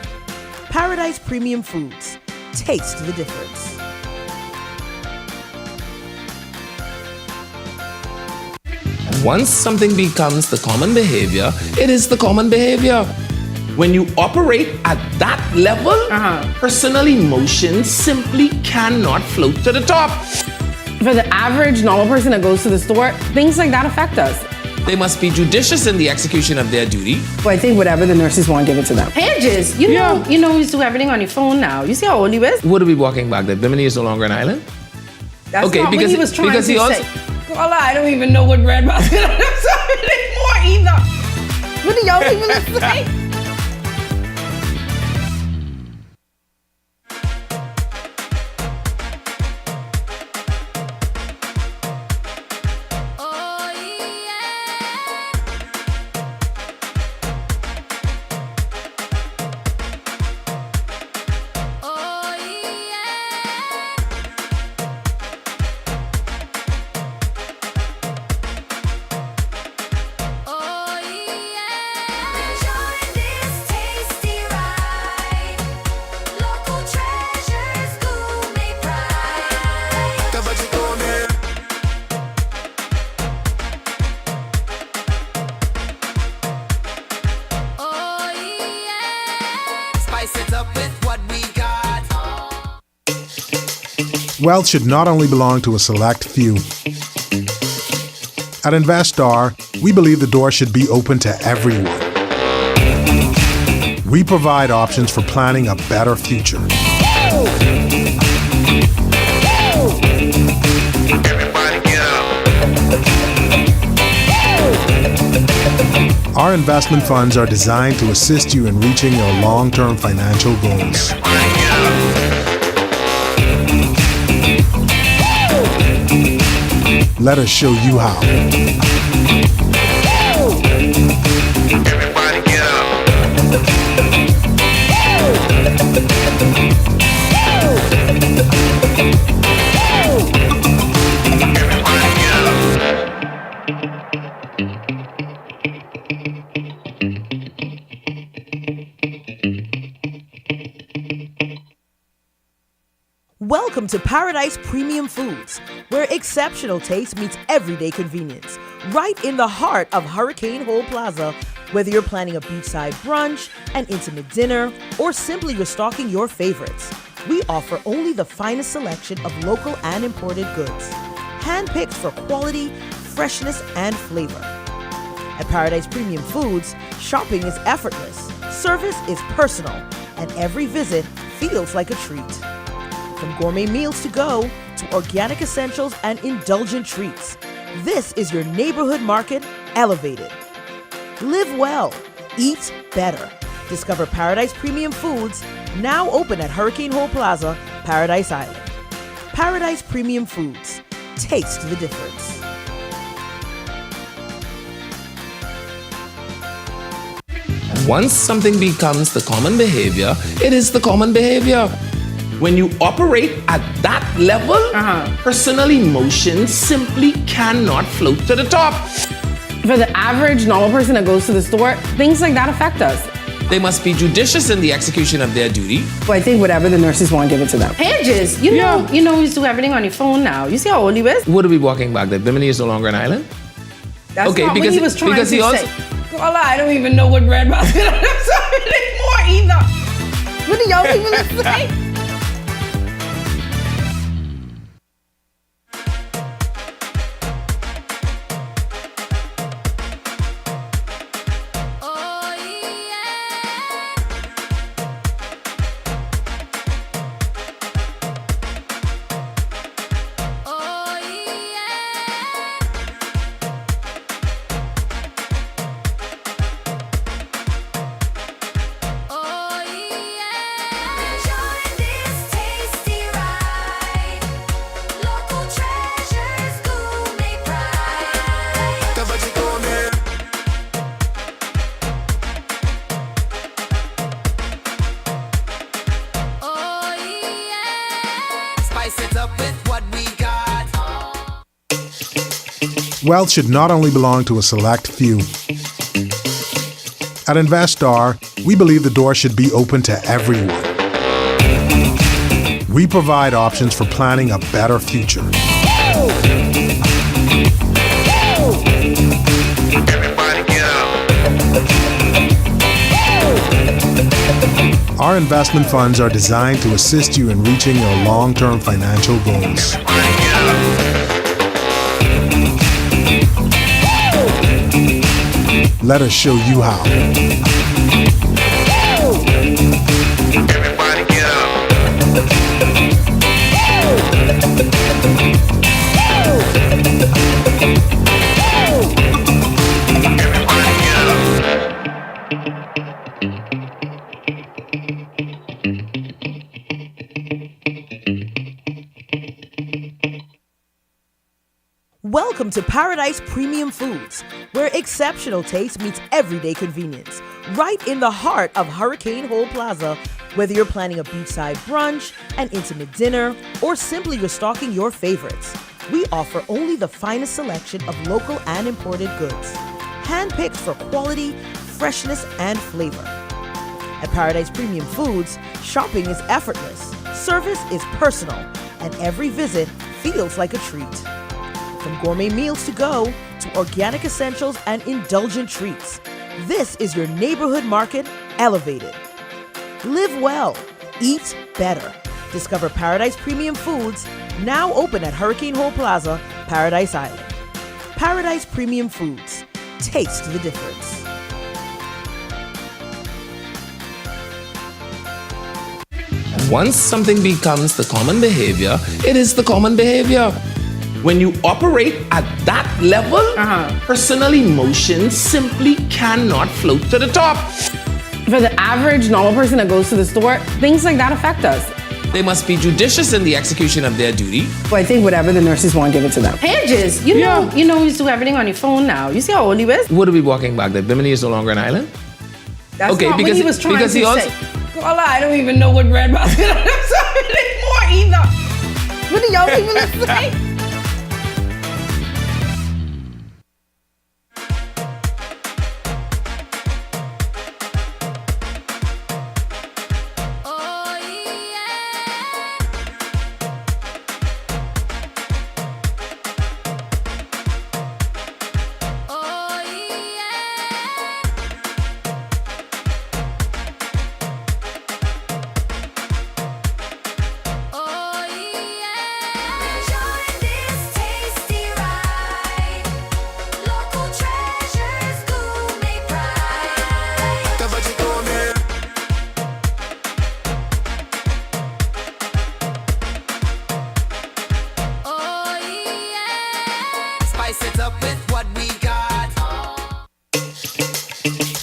Paradise Premium Foods. Taste the difference. Once something becomes the common behavior, it is the common behavior. When you operate at that level, personal emotions simply cannot float to the top. For the average normal person that goes to the store, things like that affect us. They must be judicious in the execution of their duty. Well, I think whatever the nurses want, give it to them. Hedges, you know you do everything on your phone now. You see how old he is? What are we walking back? That Bimini is no longer an island? That's okay, not because what he was trying to he also say. Carla, I don't even know what breadbasket anymore either. What do y'all people say? Wealth should not only belong to a select few. At Investar, we believe the door should be open to everyone. We provide options for planning a better future. Our investment funds are designed to assist you in reaching your long-term financial goals. Let us show you how. Welcome to Paradise Premium Foods, where exceptional taste meets everyday convenience. Right in the heart of Hurricane Hole Plaza, whether you're planning a beachside brunch, an intimate dinner, or simply restocking your favorites, we offer only the finest selection of local and imported goods, handpicked for quality, freshness, and flavor. At Paradise Premium Foods, shopping is effortless, service is personal, and every visit feels like a treat. From gourmet meals to go, to organic essentials and indulgent treats, this is your neighborhood market elevated. Live well, eat better. Discover Paradise Premium Foods, now open at Hurricane Hole Plaza, Paradise Island. Paradise Premium Foods. Taste the difference. Once something becomes the common behavior, it is the common behavior. When you operate at that level, personal emotions simply cannot float to the top. For the average normal person that goes to the store, things like that affect us. They must be judicious in the execution of their duty. Well, I think whatever the nurses want, give it to them. Hedges, you know you do everything on your phone now. You see how old he is? What are we walking back? That Bimini is no longer an island? That's okay, not because what he was trying to he also say. Carla, I don't even know what breadbasket anymore either. What do y'all people say? Wealth should not only belong to a select few. At Investar, we believe the door should be open to everyone. We provide options for planning a better future. Our investment funds are designed to assist you in reaching your long-term financial goals. Let us show you how. Welcome to Paradise Premium Foods, where exceptional taste meets everyday convenience. Right in the heart of Hurricane Hole Plaza, whether you're planning a beachside brunch, an intimate dinner, or simply restocking your favorites, we offer only the finest selection of local and imported goods, handpicked for quality, freshness, and flavor. At Paradise Premium Foods, shopping is effortless, service is personal, and every visit feels like a treat. From gourmet meals to go to organic essentials and indulgent treats, this is your neighborhood market elevated. Live well, eat better. Discover Paradise Premium Foods, now open at Hurricane Hole Plaza, Paradise Island. Paradise Premium Foods. Taste the difference. Once something becomes the common behavior, it is the common behavior. When you operate at that level, personal emotions simply cannot float to the top. For the average normal person that goes to the store, things like that affect us. They must be judicious in the execution of their duty. Well, I think whatever the nurses want, give it to them. Pages, you know you do everything on your phone now. You see how old he is? What are we walking back? That Bimini is no longer an island? That's not what he was trying to say. Carla, I don't even know what bread basket anymore either. What do y'all even say?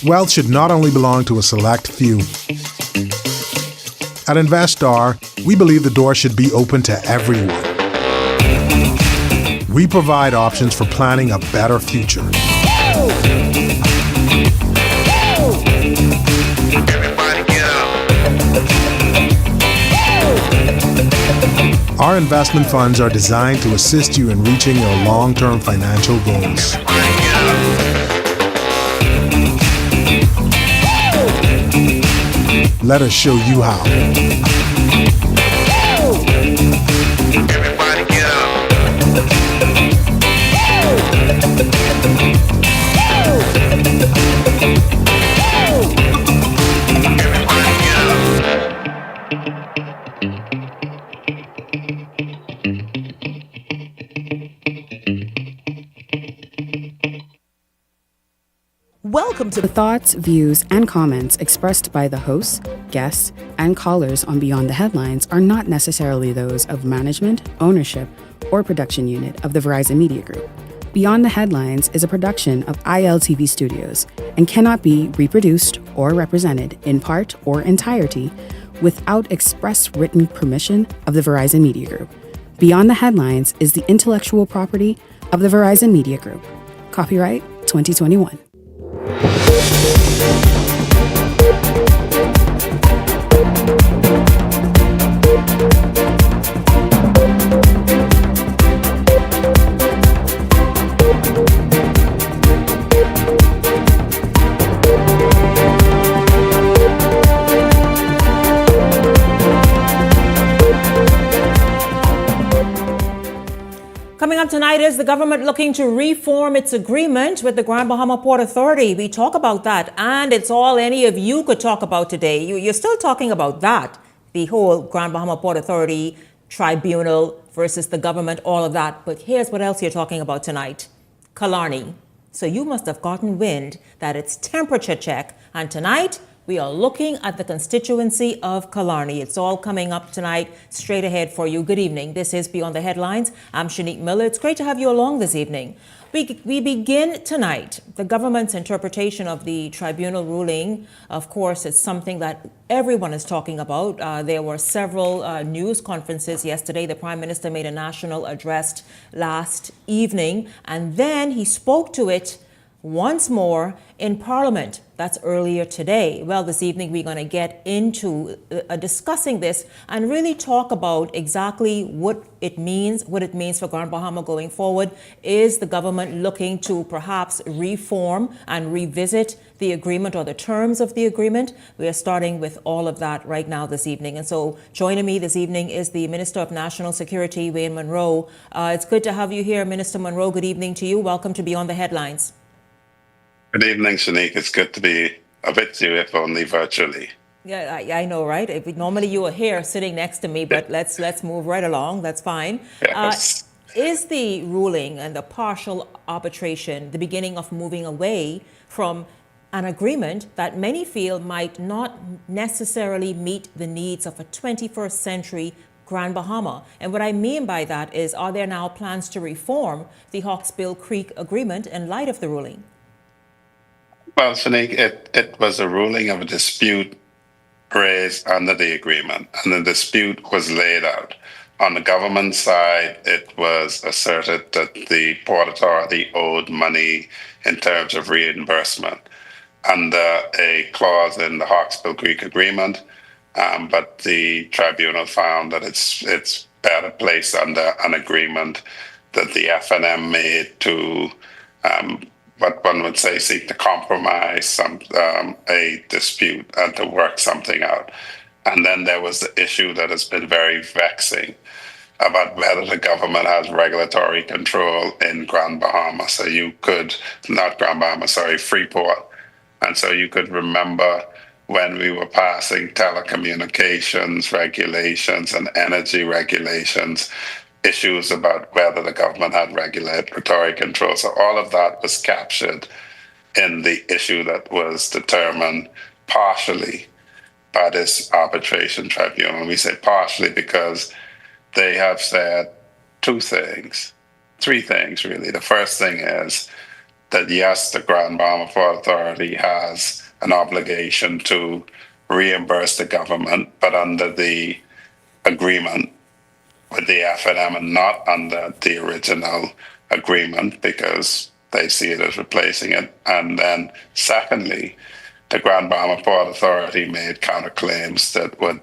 Wealth should not only belong to a select few. At Investar, we believe the door should be open to everyone. We provide options for planning a better future. Our investment funds are designed to assist you in reaching your long-term financial goals. Let us show you how. Welcome to the thoughts, views, and comments expressed by the hosts, guests, and callers on Beyond the Headlines are not necessarily those of management, ownership, or production unit of the Verizon Media Group. Beyond the Headlines is a production of ILTV Studios and cannot be reproduced or represented in part or entirety without express written permission of the Verizon Media Group. Beyond the Headlines is the intellectual property of the Verizon Media Group. Copyright 2021. tonight is the government looking to reform its agreement with the Grand Bahama Port Authority. We talk about that, and it's all any of you could talk about today. You're still talking about that, the whole Grand Bahama Port Authority tribunal versus the government, all of that. But here's what else you're talking about tonight. Killarney. So you must have gotten wind that it's temperature check. And tonight, we are looking at the constituency of Killarney. It's all coming up tonight, straight ahead for you. Good evening. This is Beyond the Headlines. I'm Shanique Miller. It's great to have you along this evening. We begin tonight. The government's interpretation of the tribunal ruling, of course, is something that everyone is talking about. There were several news conferences yesterday. The Prime Minister made a national address last evening, and then he spoke to it once more in Parliament. That's earlier today. Well, this evening we're going to get into discussing this and really talk about exactly what it means for Grand Bahama going forward. Is the government looking to perhaps reform and revisit the agreement or the terms of the agreement? We are starting with all of that right now this evening. And so joining me this evening is the Minister of National Security, Wayne Munro. It's good to have you here, Minister Munro. Good evening to you. Welcome to Beyond the Headlines. Good evening, Shanique. It's good to be with you, if only virtually. Yeah, I know, right? Normally you are here sitting next to me, but let's move right along. That's fine. Yes. Is the ruling and the partial arbitration the beginning of moving away from an agreement that many feel might not necessarily meet the needs of a 21st century Grand Bahama? And what I mean by that is, are there now plans to reform the Hawksbill Creek Agreement in light of the ruling? Well, Shanique, it was a ruling of a dispute raised under the agreement, and the dispute was laid out. On the government side, it was asserted that the Port Authority owed money in terms of reimbursement under a clause in the Hawksbill Creek Agreement, but the tribunal found that it's better placed under an agreement that the FNM made to what one would say seek to compromise a dispute and to work something out. And then there was the issue that has been very vexing about whether the government has regulatory control in Grand Bahama. So you could, not Grand Bahama, sorry, Freeport. And so you could remember when we were passing telecommunications regulations and energy regulations, issues about whether the government had regulatory control. So all of that was captured in the issue that was determined partially by this arbitration tribunal. And we say partially because they have said three things really. The first thing is that yes, the Grand Bahama Port Authority has an obligation to reimburse the government, but under the agreement with the FNM and not under the original agreement, because they see it as replacing it. And then secondly, the Grand Bahama Port Authority made counterclaims that were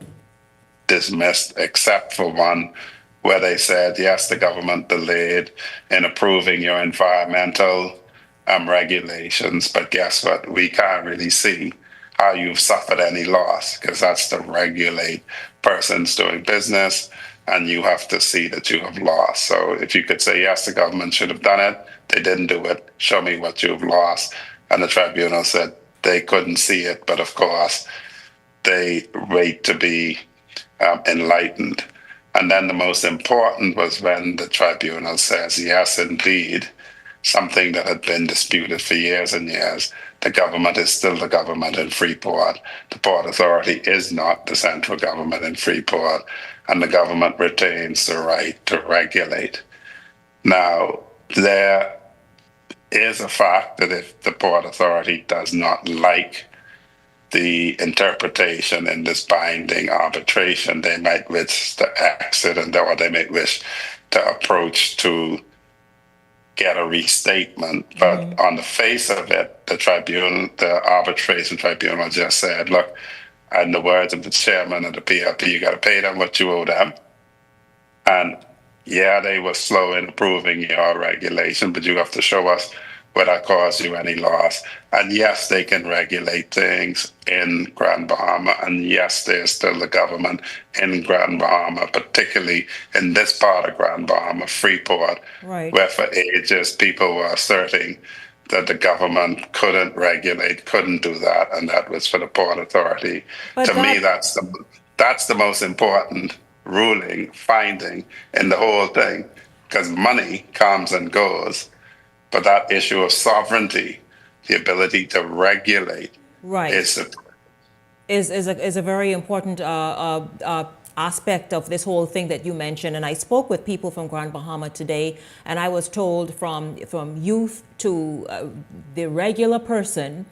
dismissed, except for one where they said, yes, the government delayed in approving your environmental regulations, but guess what? We can't really see how you've suffered any loss, because that's to regulate persons doing business, and you have to see that you have lost. So if you could say, yes, the government should have done it, they didn't do it, show me what you've lost. And the tribunal said they couldn't see it, but of course, they wait to be enlightened. And then the most important was when the tribunal says, yes, indeed, something that had been disputed for years and years, the government is still the government in Freeport. The Port Authority is not the central government in Freeport, and the government retains the right to regulate. Now, there is a fact that if the Port Authority does not like the interpretation in this binding arbitration, they might wish to exit, or they might wish to approach to get a restatement. But on the face of it, the arbitration tribunal just said, look, in the words of the chairman of the PLP, you got to pay them what you owe them. And yeah, they were slow in approving your regulation, but you have to show us without cause you any loss. And yes, they can regulate things in Grand Bahama. And yes, there's still the government in Grand Bahama, particularly in this part of Grand Bahama, Freeport, where for ages people were asserting that the government couldn't regulate, couldn't do that, and that was for the Port Authority. To me, that's the most important ruling, finding in the whole thing, because money comes and goes, but that issue of sovereignty, the ability to regulate, is a very important aspect of this whole thing that you mentioned. And I spoke with people from Grand Bahama today, and I was told from youth to the regular person,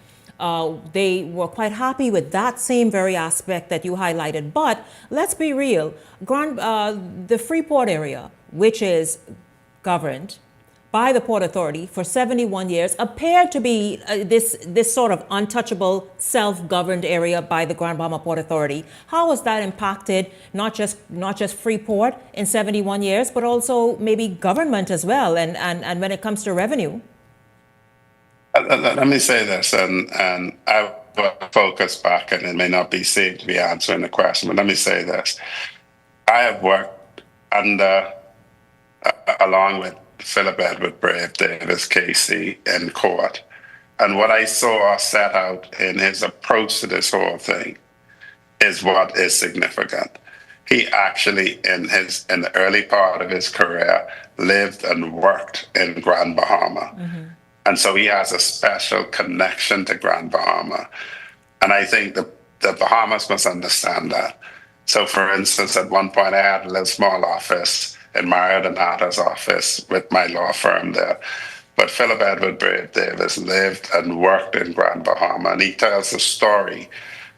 they were quite happy with that same very aspect that you highlighted. But let's be real, the Freeport area, which is governed by the Port Authority for 71 years, appeared to be this sort of untouchable, self-governed area by the Grand Bahama Port Authority. How has that impacted not just Freeport in 71 years, but also maybe government as well, and when it comes to revenue? Let me say this, and I will focus back, and it may not be safe to be answering the question, but let me say this. I have worked along with Philip Edward Brave Davis, KC, in court. And what I saw set out in his approach to this whole thing is what is significant. He actually, in the early part of his career, lived and worked in Grand Bahama. Mm-hmm. And so he has a special connection to Grand Bahama. And I think the Bahamas must understand that. So, for instance, at one point I had a little small office in Mario Donato's office with my law firm there. But Philip Edward Brave Davis lived and worked in Grand Bahama, and he tells a story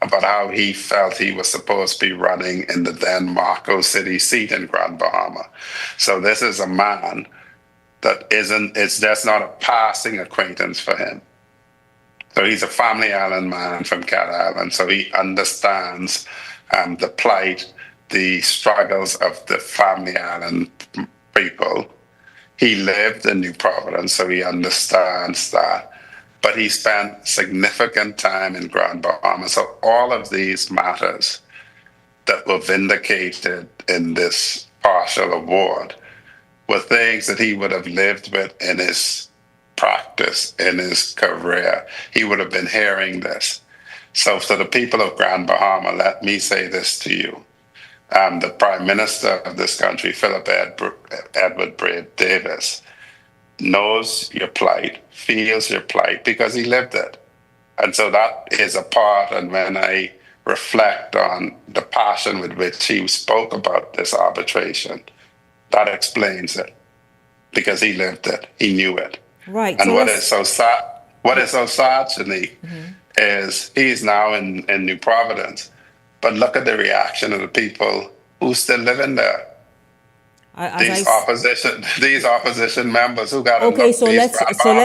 about how he felt he was supposed to be running in the then Marco City seat in Grand Bahama. So this is a man that that's not a passing acquaintance for him. So he's a family island man from Cat Island, so he understands the plight, the struggles of the family island people. He lived in New Providence, so he understands that. But he spent significant time in Grand Bahama. So all of these matters that were vindicated in this partial award were things that he would have lived with in his practice, in his career. He would have been hearing this. So to the people of Grand Bahama, let me say this to you. The Prime Minister of this country, Philip Edward Brave Davis, knows your plight, feels your plight, because he lived it. And so that is a part, and when I reflect on the passion with which he spoke about this arbitration, that explains it, because he lived it, he knew it. Right. And what is so sad, Shanique, is he's now in New Providence. But look at the reaction of the people who still live in there. These opposition members who got let's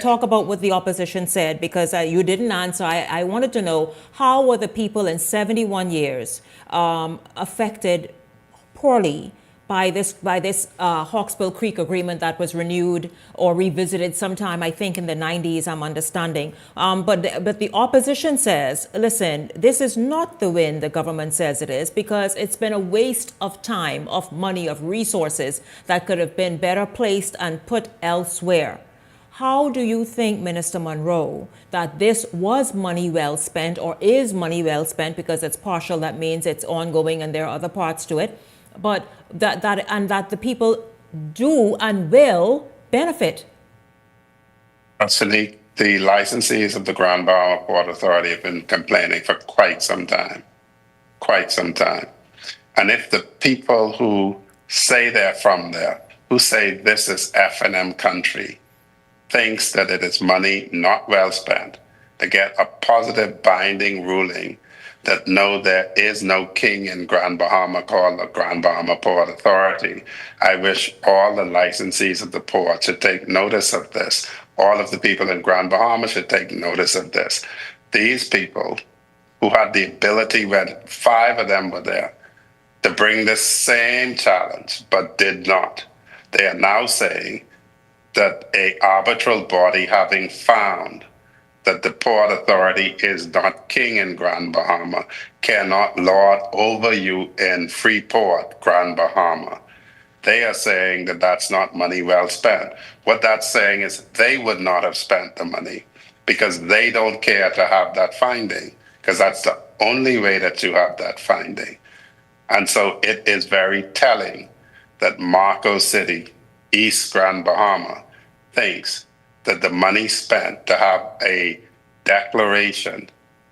talk about what the opposition said, because you didn't answer. I wanted to know, how were the people in 71 years affected poorly by this Hawksbill Creek agreement that was renewed or revisited sometime, I think, in the 90s, I'm understanding. But the opposition says, listen, this is not the win the government says it is, because it's been a waste of time, of money, of resources that could have been better placed and put elsewhere. How do you think, Minister Monroe, that this was money well spent, or is money well spent? Because it's partial, that means it's ongoing and there are other parts to it. But that the people do and will benefit. Actually, the licensees of the Grand Bahama Port Authority have been complaining for quite some time. And if the people who say they're from there, who say this is F&M country, thinks that it is money not well spent to get a positive binding ruling that no, there is no king in Grand Bahama called the Grand Bahama Port Authority, I wish all the licensees of the port should take notice of this. All of the people in Grand Bahama should take notice of this. These people who had the ability, when 5 of them were there, to bring this same challenge, but did not, they are now saying that a arbitral body having found that the Port Authority is not king in Grand Bahama cannot lord over you in Freeport, Grand Bahama. They are saying that that's not money well spent. What that's saying is they would not have spent the money because they don't care to have that finding, because that's the only way that you have that finding. And so it is very telling that Marco City, East Grand Bahama, thinks that the money spent to have a declaration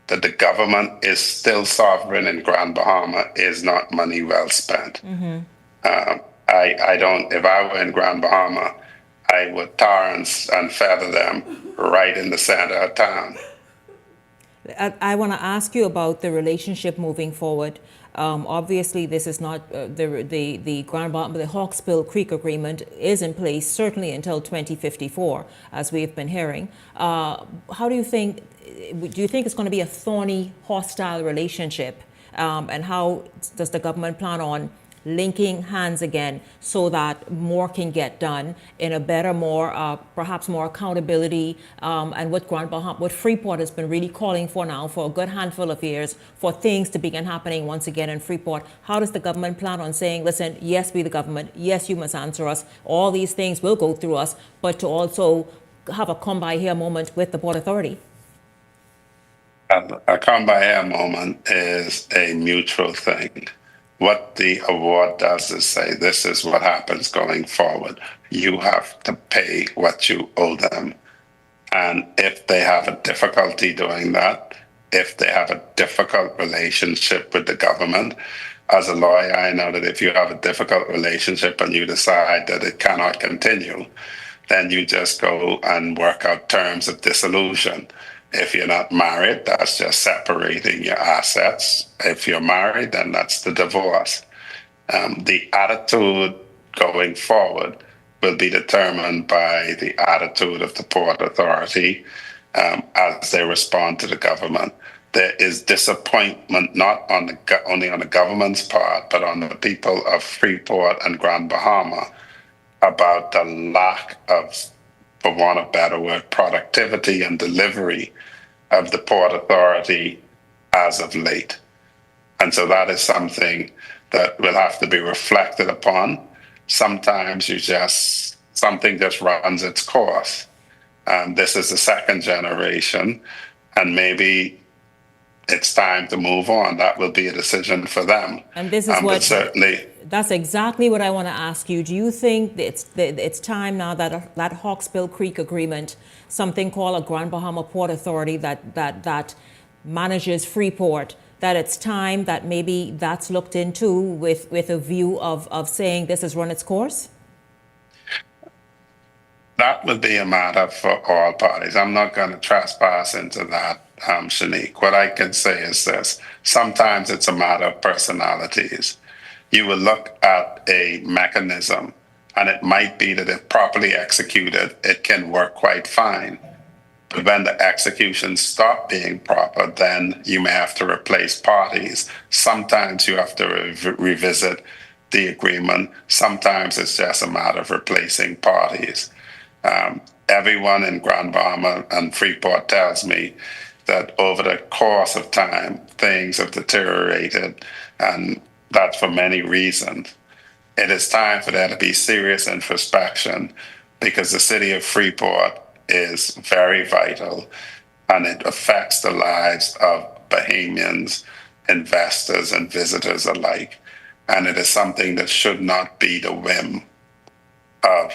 that the government is still sovereign in Grand Bahama is not money well spent. I don't, if I were in Grand Bahama, I would tar and feather them right in the center of town. I want to ask you about the relationship moving forward. Obviously, this is not the Grand Bahama, the Hawkesbill Creek Agreement is in place certainly until 2054, as we've been hearing. How do you think it's going to be a thorny, hostile relationship? And how does the government plan on linking hands again so that more can get done in a better, more perhaps more accountability, and what Freeport has been really calling for now for a good handful of years, for things to begin happening once again in Freeport? How does the government plan on saying, listen, yes, we the government, yes, you must answer us, all these things will go through us, but to also have a come by here moment with the Port Authority? A come by here moment is a mutual thing. What the award does is say, this is what happens going forward. You have to pay what you owe them. And if they have a difficulty doing that, if they have a difficult relationship with the government, as a lawyer, I know that if you have a difficult relationship and you decide that it cannot continue, then you just go and work out terms of dissolution. If you're not married, that's just separating your assets. If you're married, then that's the divorce. The attitude going forward will be determined by the attitude of the Port Authority as they respond to the government. There is disappointment not only on the government's part, but on the people of Freeport and Grand Bahama about the lack of, for want of a better word, productivity and delivery of the Port Authority as of late. And so that is something that will have to be reflected upon. Sometimes something just runs its course. This is the second generation, and maybe it's time to move on. That will be a decision for them. And this is that's exactly what I want to ask you. Do you think it's time now that Hawkesbill Creek Agreement, something called a Grand Bahama Port Authority that manages Freeport, that it's time that maybe that's looked into with a view of saying this has run its course? That would be a matter for all parties. I'm not going to trespass into that, Shanique. What I can say is this. Sometimes it's a matter of personalities. You will look at a mechanism, and it might be that if properly executed, it can work quite fine. But when the execution stops being proper, then you may have to replace parties. Sometimes you have to revisit the agreement. Sometimes it's just a matter of replacing parties. Everyone in Grand Bahama and Freeport tells me that over the course of time, things have deteriorated, and that's for many reasons. It is time for there to be serious introspection, because the city of Freeport is very vital, and it affects the lives of Bahamians, investors, and visitors alike. And it is something that should not be the whim of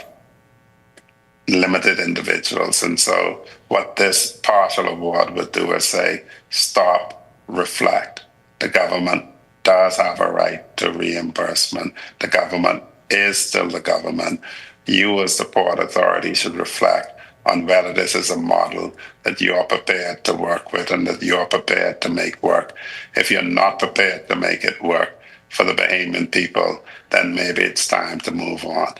limited individuals. And so what this partial award would do is say, stop, reflect. The government does have a right to reimbursement. The government is still the government. You as the Port Authority should reflect on whether this is a model that you are prepared to work with and that you are prepared to make work. If you're not prepared to make it work for the Bahamian people, then maybe it's time to move on.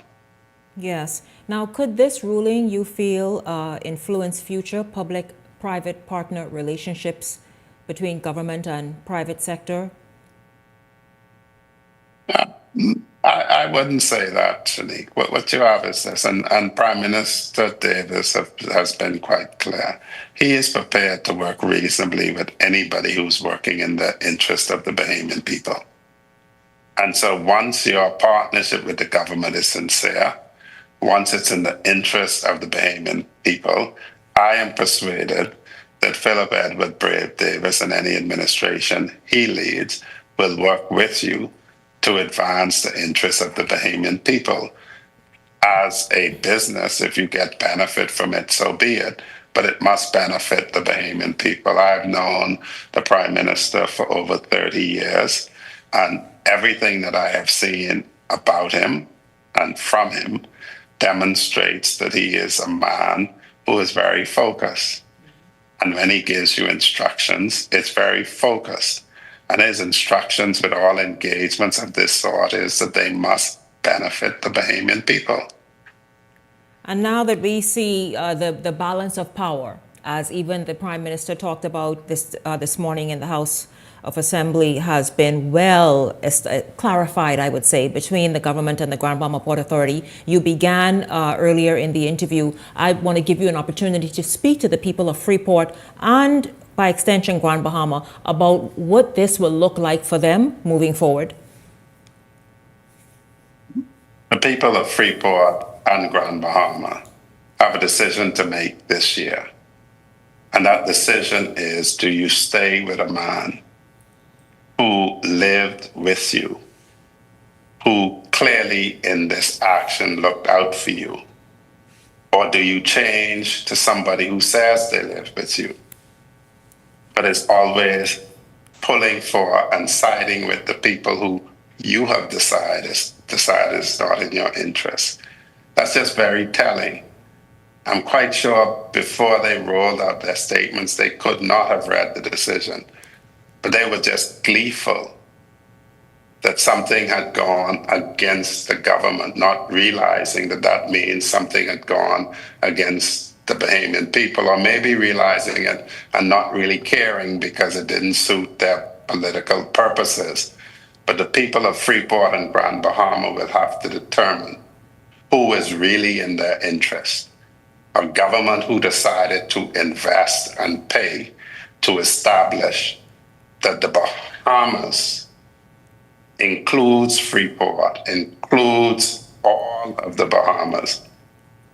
Yes. Now, could this ruling, you feel, influence future public-private partner relationships between government and private sector? I wouldn't say that, Shanique. What you have is this, and Prime Minister Davis has been quite clear. He is prepared to work reasonably with anybody who's working in the interest of the Bahamian people. And so once your partnership with the government is sincere, once it's in the interest of the Bahamian people, I am persuaded that Philip Edward Brave Davis and any administration he leads will work with you to advance the interests of the Bahamian people. As a business, if you get benefit from it, so be it, but it must benefit the Bahamian people. I've known the Prime Minister for over 30 years, and everything that I have seen about him and from him demonstrates that he is a man who is very focused. And when he gives you instructions, it's very focused. And his instructions with all engagements of this sort is that they must benefit the Bahamian people. And now that we see the balance of power, as even the Prime Minister talked about this morning in the House of Assembly, has been well clarified, I would say, between the government and the Grand Bahama Port Authority. You began earlier in the interview. I want to give you an opportunity to speak to the people of Freeport and, by extension, Grand Bahama, about what this will look like for them moving forward. The people of Freeport and Grand Bahama have a decision to make this year. And that decision is, do you stay with a man who lived with you, who clearly in this action looked out for you? Or do you change to somebody who says they live with you, but is always pulling for and siding with the people who you have decided is not in your interest? That's just very telling. I'm quite sure before they rolled out their statements, they could not have read the decision, but they were just gleeful that something had gone against the government, not realizing that that means something had gone against the Bahamian people, or maybe realizing it and not really caring because it didn't suit their political purposes. But the people of Freeport and Grand Bahama will have to determine who is really in their interest. A government who decided to invest and pay to establish that the Bahamas includes Freeport, includes all of the Bahamas,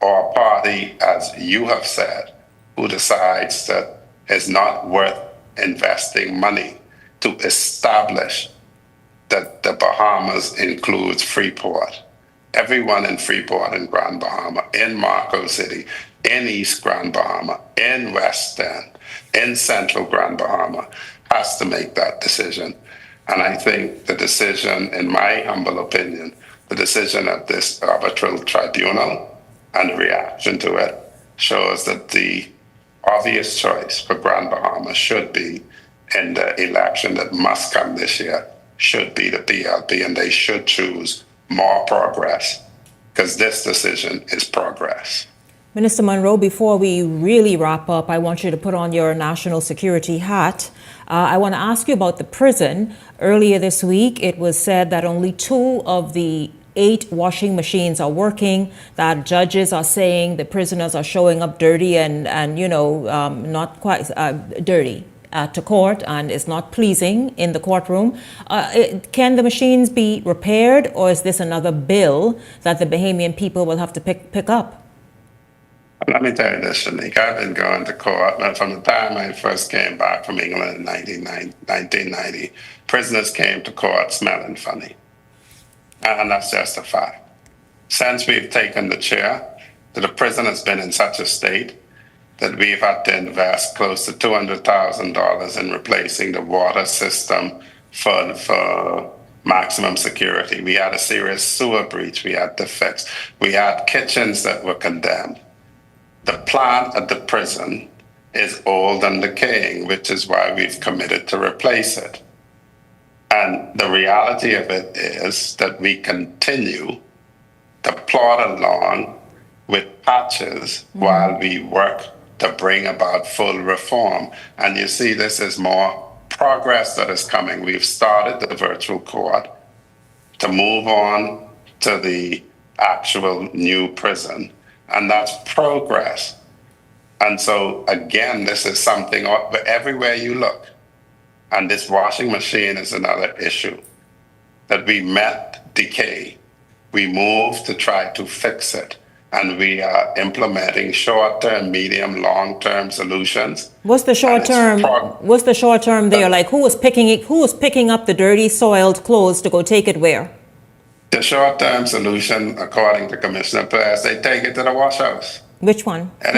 or a party, as you have said, who decides that it's not worth investing money to establish that the Bahamas includes Freeport. Everyone in Freeport and Grand Bahama, in Marco City, in East Grand Bahama, in West End, in Central Grand Bahama, has to make that decision. And I think the decision, in my humble opinion, the decision of this arbitral tribunal and the reaction to it shows that the obvious choice for Grand Bahama should be, in the election that must come this year, should be the PLP, and they should choose more progress, because this decision is progress. Minister Monroe, before we really wrap up, I want you to put on your national security hat. I want to ask you about the prison. Earlier this week, it was said that only 2 of the 8 washing machines are working, that judges are saying the prisoners are showing up dirty and not quite dirty to court, and is not pleasing in the courtroom. Can the machines be repaired, or is this another bill that the Bahamian people will have to pick up? Let me tell you this, Shanique. I've been going to court from the time I first came back from England in 1990. Prisoners came to court smelling funny. And that's just a fact. Since we've taken the chair, the prison has been in such a state that we've had to invest close to $200,000 in replacing the water system for maximum security. We had a serious sewer breach we had to fix. We had kitchens that were condemned. The plant at the prison is old and decaying, which is why we've committed to replace it. And the reality of it is that we continue to plod along with patches while we work to bring about full reform. And you see, this is more progress that is coming. We've started the virtual court to move on to the actual new prison, and that's progress. And so, again, this is something everywhere you look. And this washing machine is another issue. That we met decay. We moved to try to fix it. And we are implementing short-term, medium, long-term solutions. What's the short term? What's the short term there? Like who was picking up the dirty, soiled clothes to go take it where? The short-term solution, according to Commissioner Pérez, they take it to the wash house. Which one? It's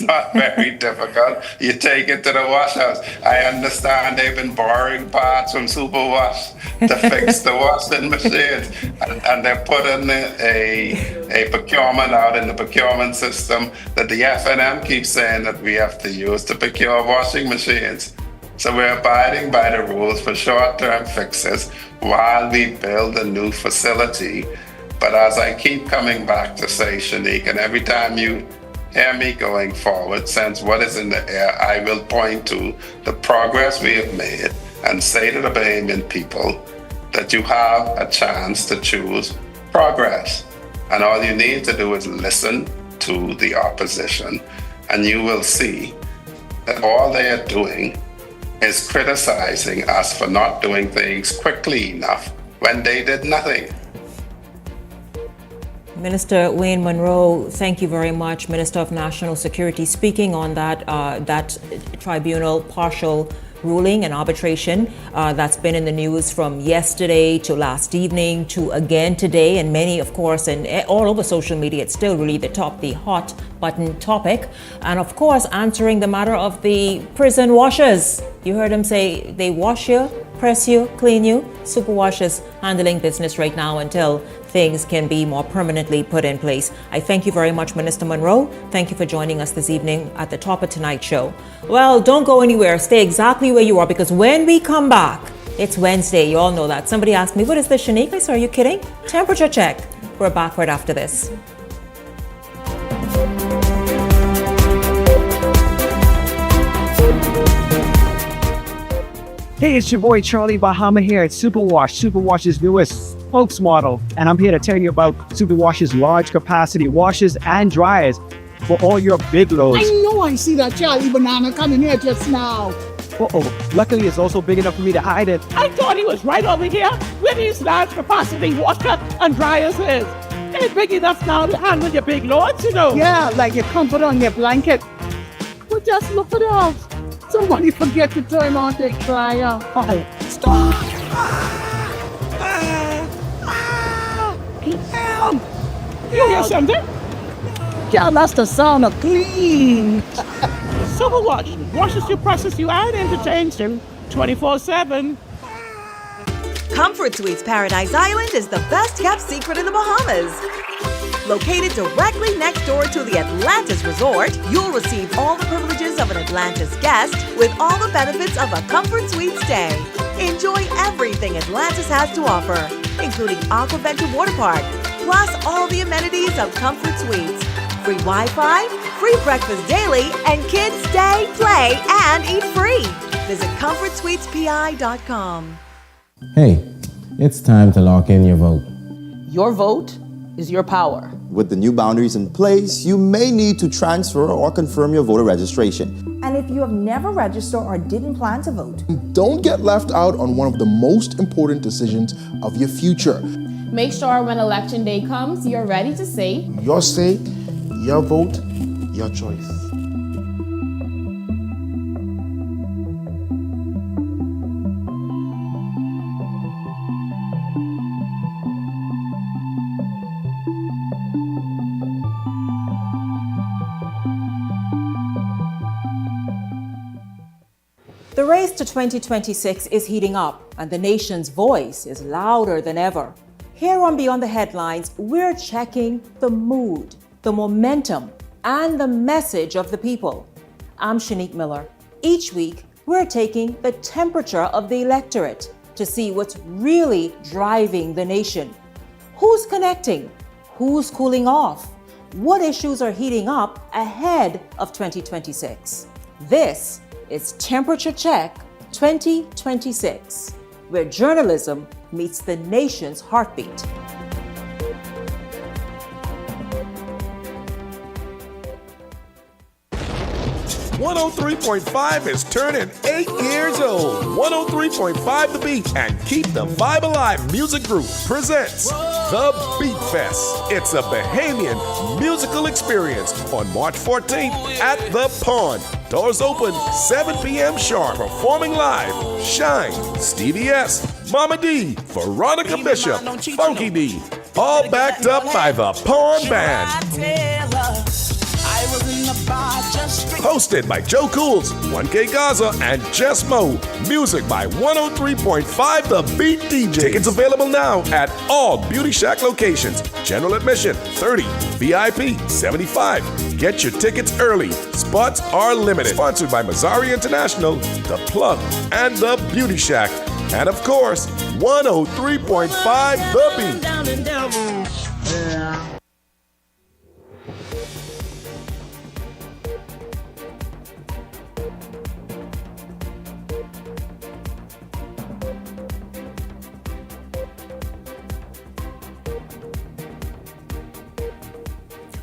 not very difficult. You take it to the wash house. I understand they've been borrowing parts from Superwash to fix the washing machines. And they're putting a procurement out in the procurement system that the FNM keeps saying that we have to use to procure washing machines. So we're abiding by the rules for short-term fixes while we build a new facility. But as I keep coming back to say, Shanique, and every time you hear me going forward, since what is in the air, I will point to the progress we have made and say to the Bahamian people that you have a chance to choose progress. And all you need to do is listen to the opposition, and you will see that all they are doing is criticizing us for not doing things quickly enough when they did nothing. Minister Wayne Monroe, thank you very much. Minister of National Security, speaking on that tribunal partial ruling and arbitration that's been in the news from yesterday to last evening to again today, and many, of course, and all over social media, it's still really the hot button topic. And of course, answering the matter of the prison washers. You heard him say they wash you, press you, clean you. Super washers handling business right now until things can be more permanently put in place. I thank you very much, Minister Monroe. Thank you for joining us this evening at the top of tonight's show. Well, don't go anywhere. Stay exactly where you are, because when we come back, it's Wednesday. You all know that. Somebody asked me, what is this, Shanique? I said, are you kidding? Temperature check. We're back right after this. Hey, it's your boy Charlie Bahama here at Superwash, Superwash's newest spokesmodel. And I'm here to tell you about Superwash's large capacity washers and dryers for all your big loads. I know I see that Charlie Banana coming here just now. Luckily it's also big enough for me to hide it. I thought he was right over here where these large capacity washer and dryers is. They're big enough now to handle your big loads, you know. Yeah, like your comfort on your blanket. But just look at us. Somebody forget to turn on the dryer. Oh, stop! You hear something? Yeah, that's the sound of clean. Superwash washes you, presses you, and entertains you 24/7. Comfort Suites Paradise Island is the best kept secret in the Bahamas. Located directly next door to the Atlantis Resort, you'll receive all the privileges of an Atlantis guest with all the benefits of a Comfort Suite stay. Enjoy everything Atlantis has to offer, including Aquaventure Water Park, plus all the amenities of Comfort Suites. Free Wi-Fi, free breakfast daily, and kids stay, play, and eat free. Visit ComfortSuitesPI.com. Hey, it's time to lock in your vote. Your vote is your power. With the new boundaries in place, you may need to transfer or confirm your voter registration. And if you have never registered or didn't plan to vote, don't get left out on one of the most important decisions of your future. Make sure when election day comes, you're ready to say, your say, your vote, your choice. The race to 2026 is heating up, and the nation's voice is louder than ever. Here on Beyond the Headlines, we're checking the mood, the momentum, and the message of the people. I'm Shanique Miller. Each week, we're taking the temperature of the electorate to see what's really driving the nation. Who's connecting? Who's cooling off? What issues are heating up ahead of 2026? This is Temperature Check 2026, where journalism meets the nation's heartbeat. 103.5 is turning 8 years old. 103.5 The Beat and Keep the Vibe Alive Music Group presents The Beat Fest. It's a Bahamian musical experience on March 14th at The Pond. Doors open 7 p.m. sharp. Performing live, Shine, Stevie S, Mama D, Veronica Bishop, Funky D. All backed up by The Pond Band. Hosted by Joe Cools, 1K Gaza, and Jess Mo. Music by 103.5 The Beat DJ. Tickets available now at all Beauty Shack locations. General admission, 30. VIP, 75. Get your tickets early. Spots are limited. Sponsored by Mazzari International, The Plug, and The Beauty Shack. And of course, 103.5 The Beat.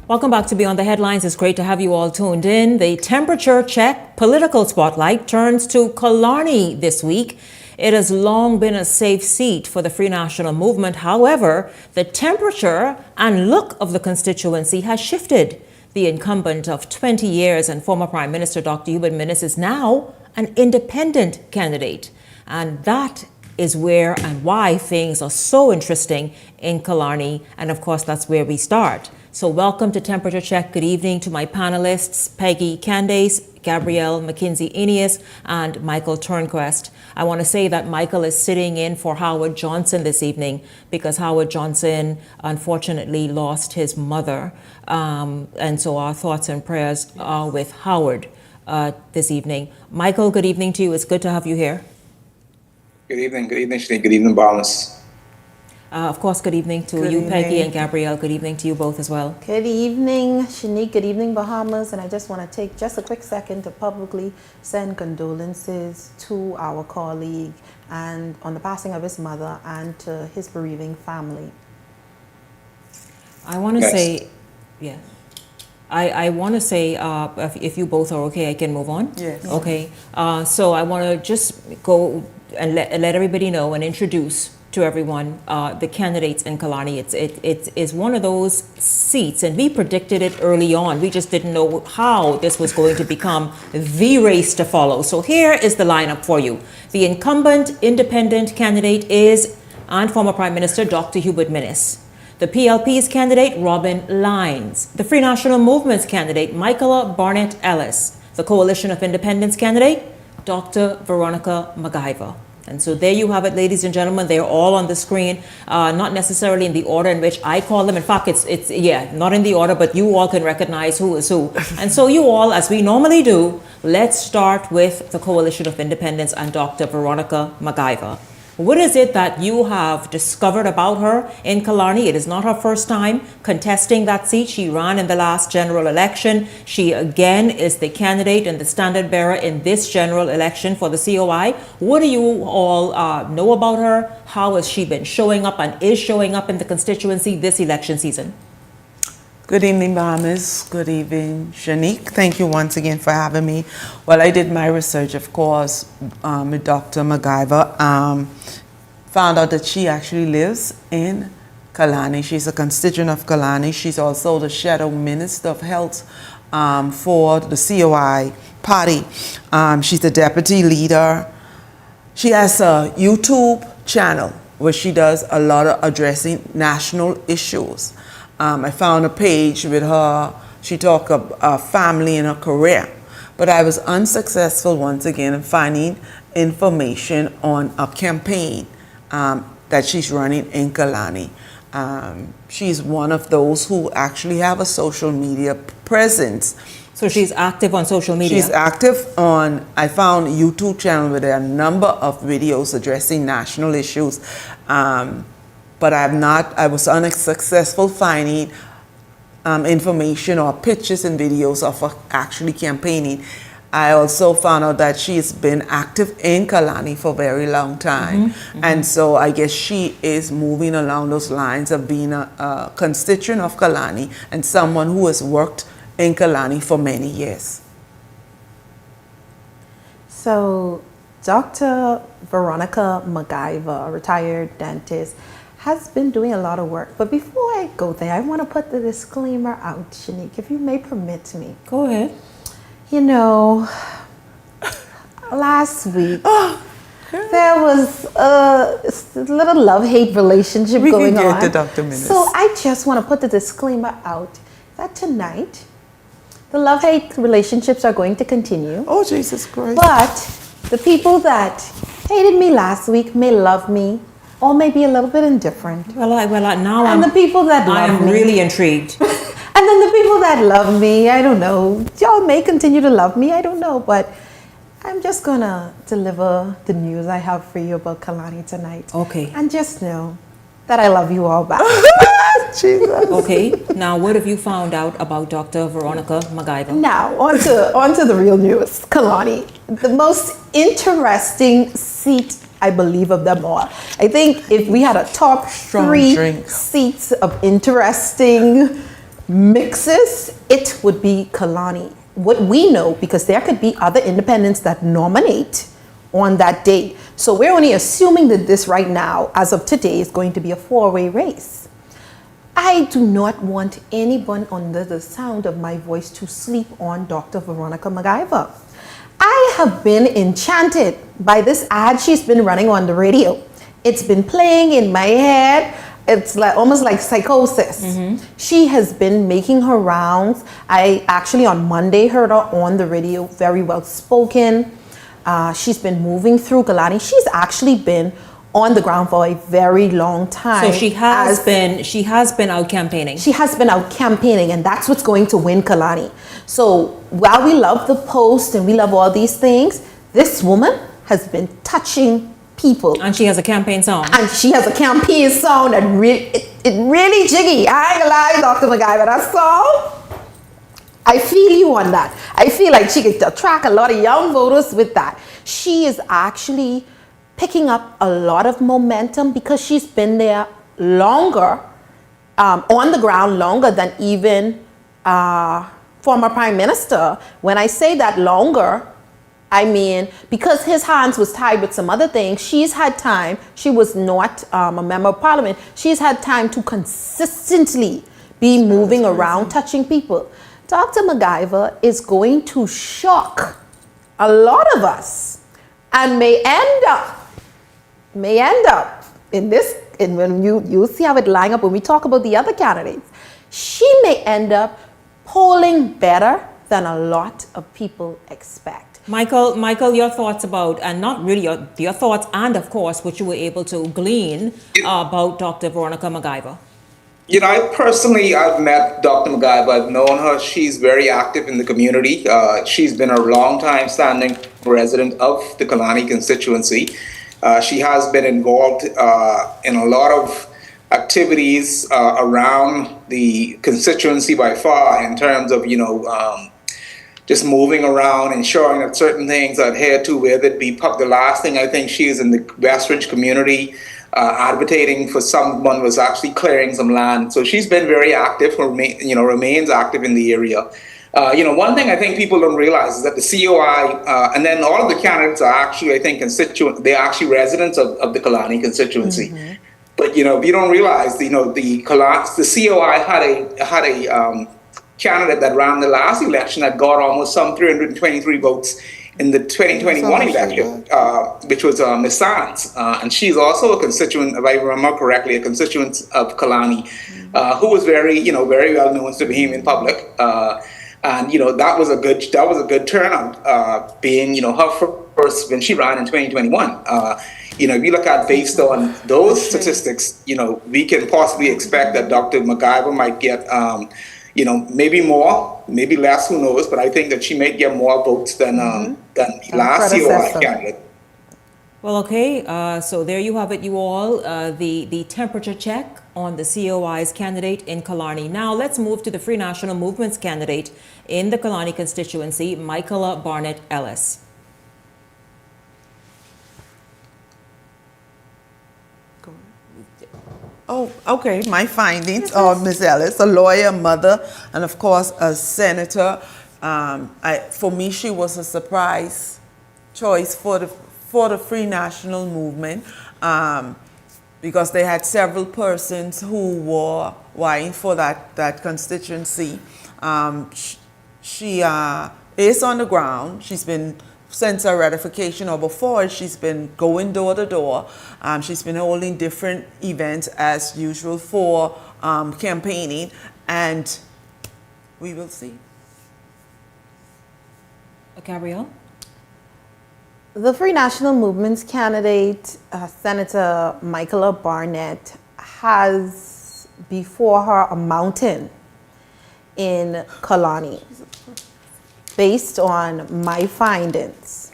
Welcome back to Beyond the Headlines. It's great to have you all tuned in. The temperature check political spotlight turns to Killarney this week. It has long been a safe seat for the Free National Movement. However, the temperature and look of the constituency has shifted. The incumbent of 20 years and former Prime Minister Dr. Hubert Minnis is now an independent candidate. And that is where and why things are so interesting in Killarney. And of course, that's where we start. So welcome to Temperature Check. Good evening to my panelists, Peggy Candace, Gabrielle McKinsey-Enius, and Michael Turnquest. I want to say that Michael is sitting in for Howard Johnson this evening because Howard Johnson unfortunately lost his mother. And so our thoughts and prayers are with Howard this evening. Michael, good evening to you. It's good to have you here. Good evening, Shanique. Good evening, Bahamas. Of course, good evening to you, Peggy, and Gabrielle. Good evening to you both as well. Good evening, Shanique. Good evening, Bahamas. And I just want to take just a quick second to publicly send condolences to our colleague and on the passing of his mother and to his bereaving family. I want to say, yeah. I want to say, if you both are okay, I can move on. Yes. Okay. So I want to just go and let everybody know and introduce to everyone the candidates in Killarney. It is one of those seats, and we predicted it early on. We just didn't know how this was going to become the race to follow. So here is the lineup for you. The incumbent independent candidate is and former Prime Minister Dr. Hubert Minnis. The PLP's candidate, Robin Lyons. The Free National Movement's candidate, Michaela Barnett Ellis. The Coalition of Independence candidate, Dr. Veronica McIver. And so there you have it, ladies and gentlemen. They're all on the screen, not necessarily in the order in which I call them. In fact, it's not in the order, but you all can recognize who is who. And so you all, as we normally do, let's start with the Coalition of Independence and Dr. Veronica McIver. What is it that you have discovered about her in Killarney? It is not her first time contesting that seat. She ran in the last general election. She again is the candidate and the standard bearer in this general election for the COI. What do you all know about her? How has she been showing up and is showing up in the constituency this election season? Good evening, Bahamas. Good evening, Shanique. Thank you once again for having me. Well, I did my research, of course, with Dr. McIver. Found out that she actually lives in Killarney. She's a constituent of Killarney. She's also the Shadow Minister of Health for the COI party. She's the deputy leader. She has a YouTube channel where she does a lot of addressing national issues. I found a page with her. She talked about family and her career. But I was unsuccessful once again in finding information on a campaign that she's running in Killarney. She's one of those who actually have a social media presence. So she's active on social media? She's active on, I found a YouTube channel where there are a number of videos addressing national issues. But I was unsuccessful finding information or pictures and videos of her actually campaigning. I also found out that she's been active in Kalani for a very long time. And so I guess she is moving along those lines of being a constituent of Kalani and someone who has worked in Kalani for many years. So Dr. Veronica MacGyver, a retired dentist, has been doing a lot of work. But before I go there, I want to put the disclaimer out, Shanique, if you may permit me. Go ahead. You know, last week, there was a little love-hate relationship going on. We can get to Dr. Minnis. So I just want to put the disclaimer out that tonight, the love-hate relationships are going to continue. Oh, Jesus Christ. But the people that hated me last week may love me or may be a little bit indifferent. The people that love I'm me, really intrigued. and then the people that love me, I don't know. Y'all may continue to love me, I don't know. But I'm just going to deliver the news I have for you about Kalani tonight. Okay. And just know that I love you all back. Jesus. Okay. Now, what have you found out about Dr. Veronica MacGyver? Now, on to the real news. Kalani, the most interesting seat, I believe, of them all. I think if we had a top three seats of interesting mixes, it would be Kalani. What we know, because there could be other independents that nominate on that day. So we're only assuming that this right now, as of today, is going to be a four-way race. I do not want anyone under the sound of my voice to sleep on Dr. Veronica MacGyver. I have been enchanted by this ad she's been running on the radio. It's been playing in my head. It's like almost like psychosis. She has been making her rounds. I actually on Monday heard her on the radio, very well spoken. She's been moving through Kalani. She's actually been on the ground for a very long time. So she has been out campaigning. She has been out campaigning, and that's what's going to win Kalani. So while we love the post and we love all these things, this woman has been touching people. And she has a campaign song. And she has a campaign song that really jiggy. I ain't gonna lie, Dr. MacGyver, that song, I feel you on that. I feel like she could attract a lot of young voters with that. She is actually picking up a lot of momentum because she's been there longer, on the ground longer than even former Prime Minister. When I say that longer, I mean, because his hands was tied with some other things, she's had time. She was not a member of parliament. She's had time to consistently be moving around, touching people. Dr. MacGyver is going to shock a lot of us and may end up in this, and when you see how it line up when we talk about the other candidates, she may end up polling better than a lot of people expect. Michael, your thoughts about, and not really your thoughts, and of course, what you were able to glean about Dr. Veronica MacGyver. You know, I've met Dr. MacGyver. I've known her. She's very active in the community. She's been a long time standing resident of the Kalani constituency. She has been involved in a lot of activities around the constituency by far in terms of, just moving around, ensuring that certain things are adhered to, whether it be the last thing I think she is in the Westridge community, advocating for someone was actually clearing some land. So she's been very active, remains active in the area. One thing I think people don't realize is that the COI, and then all of the candidates are actually, I think, they're actually residents of the Kalani constituency. But, if you don't realize, the COI had a candidate that ran the last election that got almost some 323 votes in the 2021 election, which was Ms. Sands. And she's also a constituent, if I remember correctly, a constituent of Kalani, who was very well known to the Bahamian public. And that was a good turnout, being her first when she ran in 2021. If you look at based on those statistics, we can possibly expect that Dr. MacGyver might get maybe more, maybe less, who knows? But I think that she may get more votes than last COI candidate. Well, okay. So there you have it, you all. The temperature check on the COI's candidate in Killarney. Now let's move to the Free National Movement's candidate in the Killarney constituency, Michaela Barnett Ellis. Oh, okay. My findings of Ms. Ellis, a lawyer, mother, and of course a senator. For me, she was a surprise choice for the Free National Movement because they had several persons who were vying for that constituency. She is on the ground. She's been, since her ratification or before, she's been going door to door. She's been holding different events as usual for campaigning, and we will see. Gabrielle? The Free National Movement's candidate, Senator Michaela Barnett, has before her a mountain in Killarney based on my findings.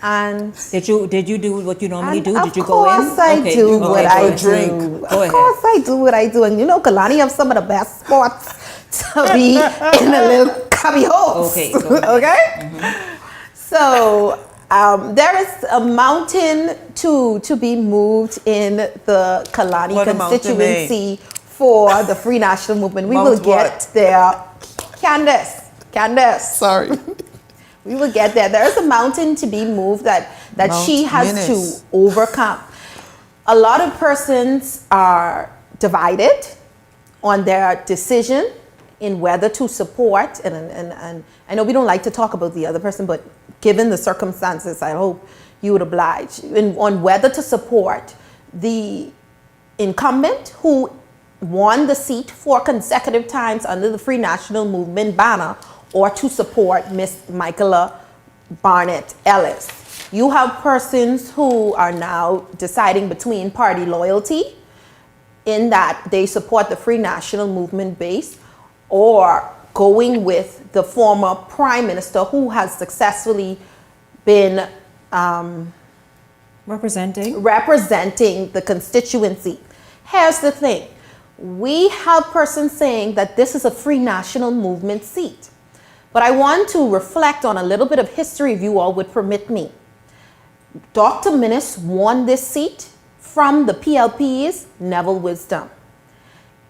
And did you do what you normally do? Did you go in? Of course I do what I do. Of course I do what I do. And you know, Killarney have some of the best spots to be in a little cubby house. Okay. Okay? Mm-hmm. So there is a mountain to be moved in the Killarney constituency for the Free National Movement. We will get there. Candace. Sorry. We will get there. There is a mountain to be moved that she has to overcome. A lot of persons are divided on their decision in whether to support, and I know we don't like to talk about the other person, but given the circumstances, I hope you would oblige on whether to support the incumbent who won the seat 4 consecutive times under the Free National Movement banner, or to support Miss Michaela Barnett Ellis. You have persons who are now deciding between party loyalty, in that they support the Free National Movement base, or going with the former Prime Minister who has successfully been representing the constituency. Here's the thing. We have persons saying that this is a Free National Movement seat. But I want to reflect on a little bit of history, if you all would permit me. Dr. Minnis won this seat from the PLP's Neville Wisdom.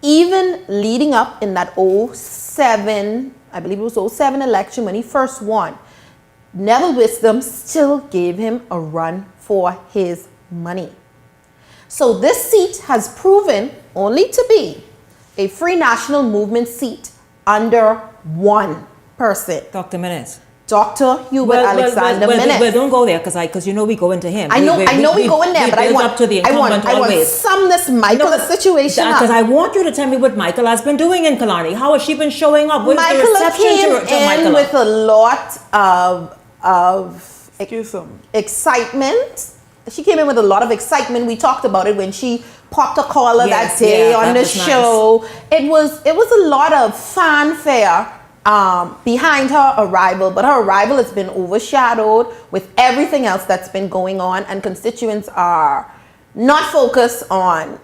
Even leading up in that 07, I believe it was 07 election when he first won, Neville Wisdom still gave him a run for his money. So this seat has proven only to be a Free National Movement seat under one person. Dr. Minnis. Dr. Hubert Alexander Minnis. Well, don't go there because you know we go into him. I know we go in there, but I want up to the incumbent I want sum this Michaela situation up. Because I want you to tell me what Michaela has been doing in Killarney. How has she been showing up? What is the reception to Michaela? With a lot of excitement. She came in with a lot of excitement. We talked about it when she popped a collar that day on the show. Nice. It was a lot of fanfare behind her arrival, but her arrival has been overshadowed with everything else that's been going on, and constituents are not focused on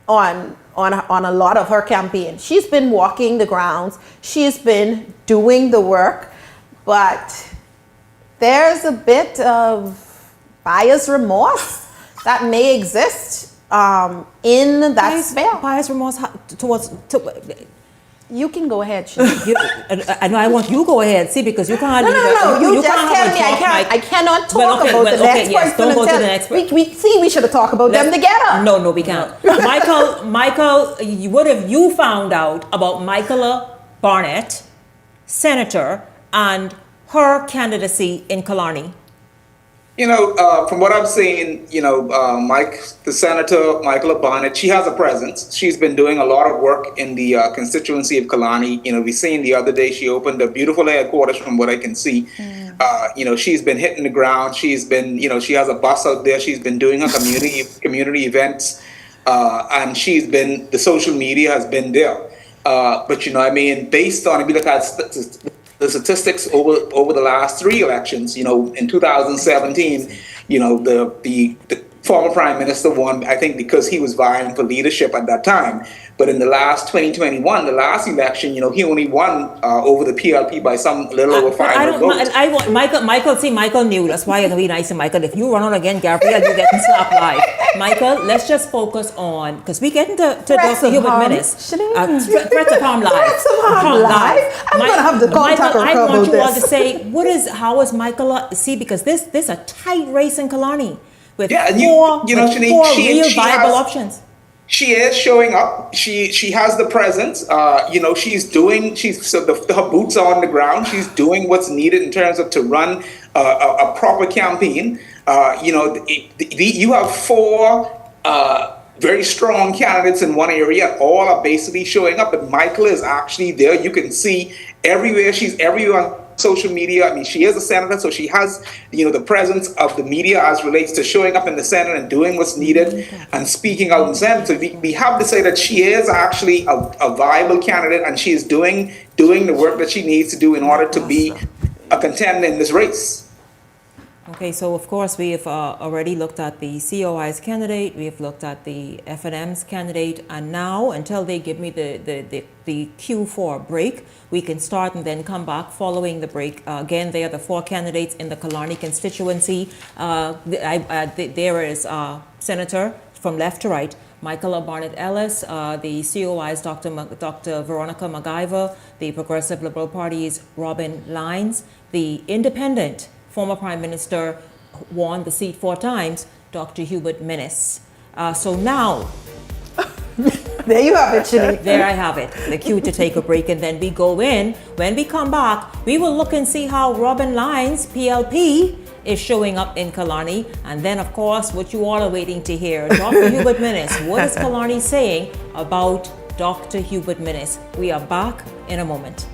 a lot of her campaign. She's been walking the grounds, she's been doing the work, but there's a bit of buyer's remorse that may exist in that sphere. Buyer's remorse towards. You can go ahead. I know I want you go ahead. See, because you can't. No. You just tell me I cannot talk about the next person. Don't go to the next person. We should have talked about them together. No, we can't. Michael, what have you found out about Michaela Barnett, senator, and her candidacy in Killarney? From what I'm seeing, the senator, Michaela Barnett, she has a presence. She's been doing a lot of work in the constituency of Killarney. We seen the other day she opened a beautiful headquarters from what I can see. She's been hitting the ground. She's been, she has a bus out there. She's been doing her community events. And the social media has been there. But, based on, if you look at the statistics over the last 3 elections, in 2017, the former Prime Minister won, I think, because he was vying for leadership at that time. But in the last 2021, the last election, he only won over the PLP by some little over 500 votes. I want Michael knew. That's why I'm going to be nice to Michael. If you run on again, Gabrielle, you're getting slapped live. Michael, let's just focus on, because we get into Dr. Hubert Minnis. Threats of harm live. Threats of harm live. I'm going to have the contact Michael, I want you all to say, how is Michael, because this is a tight race in Killarney with four real viable options. She is showing up. She has the presence. Her boots are on the ground. She's doing what's needed in terms of to run a proper campaign. You have four very strong candidates in one area. All are basically showing up, but Michael is actually there. You can see everywhere. She's everywhere on social media. I mean, she is a senator, so she has, the presence of the media as relates to showing up in the Senate and doing what's needed and speaking out in the Senate. So we have to say that she is actually a viable candidate, and she is doing the work that she needs to do in order to be a contender in this race. Okay, so of course we have already looked at the COI's candidate, we have looked at the FNM's candidate, and now until they give me the cue for a break, we can start and then come back following the break. Again, they are the four candidates in the Killarney constituency. There is Senator from left to right, Michael Barnett Ellis, the COI's Dr. Veronica McIver, the Progressive Liberal Party's Robin Lyons, the Independent former Prime Minister won the seat 4 times, Dr. Hubert Minnis. So now, there you have it, Shanique. There I have it, the cue to take a break, and then we go in. When we come back, we will look and see how Robin Lyons, PLP, is showing up in Killarney. And then, of course, what you all are waiting to hear, Dr. Hubert Minnis. What is Killarney saying about Dr. Hubert Minnis? We are back in a moment.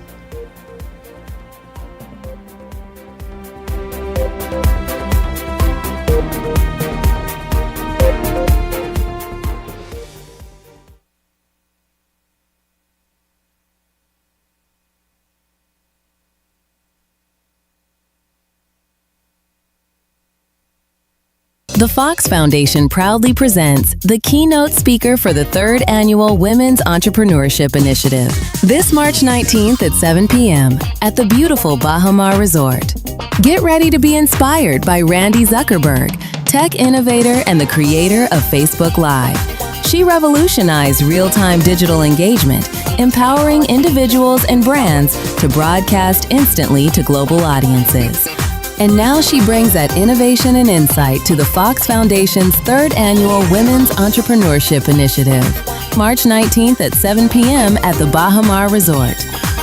The Fox Foundation proudly presents the keynote speaker for the 3rd Annual Women's Entrepreneurship Initiative, this March 19th at 7 p.m. at the beautiful Bahamas Resort. Get ready to be inspired by Randy Zuckerberg, tech innovator and the creator of Facebook Live. She revolutionized real-time digital engagement, empowering individuals and brands to broadcast instantly to global audiences. And now she brings that innovation and insight to the Fox Foundation's 3rd Annual Women's Entrepreneurship Initiative, March 19th at 7 p.m. at the Bahamas Resort.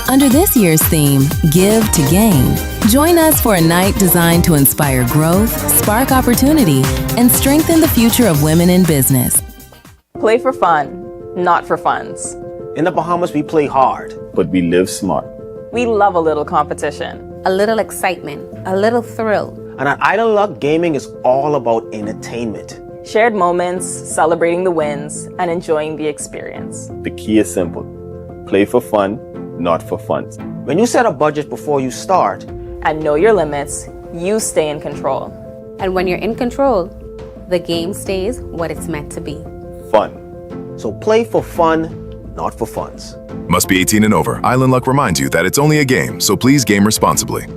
Under this year's theme, Give to Gain, join us for a night designed to inspire growth, spark opportunity, and strengthen the future of women in business. Play for fun, not for funds. In the Bahamas, we play hard, but we live smart. We love a little competition. A little excitement, a little thrill. And at Island Luck, gaming is all about entertainment. Shared moments, celebrating the wins, and enjoying the experience. The key is simple. Play for fun, not for funds. When you set a budget before you start, and know your limits, you stay in control. And when you're in control, the game stays what it's meant to be. Fun. So play for fun, not for funds. Must be 18 and over. Island Luck reminds you that it's only a game, so please game responsibly.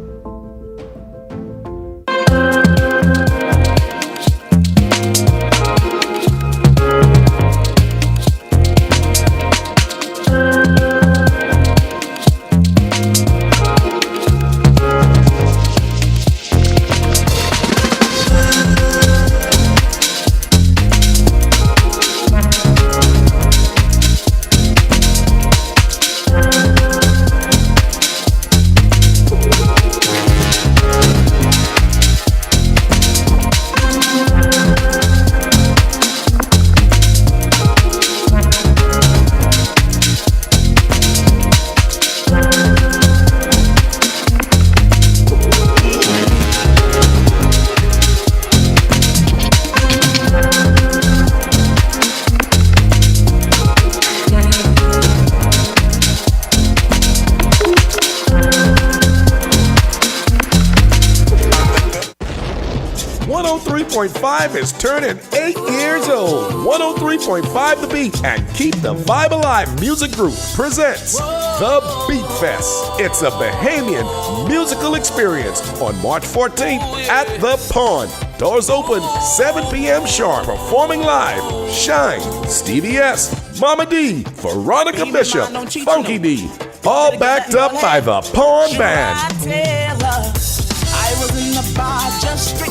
103.5 is turning 8 years old. 103.5 The Beat and Keep the Vibe Alive Music Group presents The Beat Fest. It's a Bahamian musical experience on March 14th at The Pond. Doors open 7 p.m. sharp. Performing live, Shine, Stevie S, Mama D, Veronica Bishop, Funky D. All backed up by the Pond Band.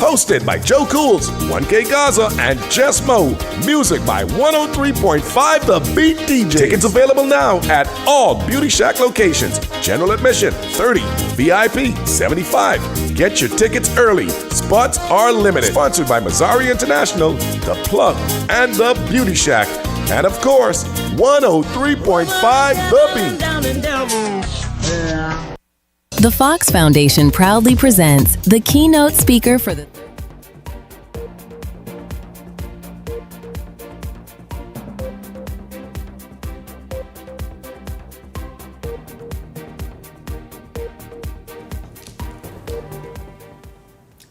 Hosted by Joe Cools, 1K Gaza, and Jess Mo. Music by 103.5 The Beat DJ. Tickets available now at all Beauty Shack locations. General admission, $30. VIP, $75. Get your tickets early. Spots are limited. Sponsored by Mazzari International, The Plug, and The Beauty Shack. And of course, 103.5 The Beat. The Fox Foundation proudly presents the keynote speaker for the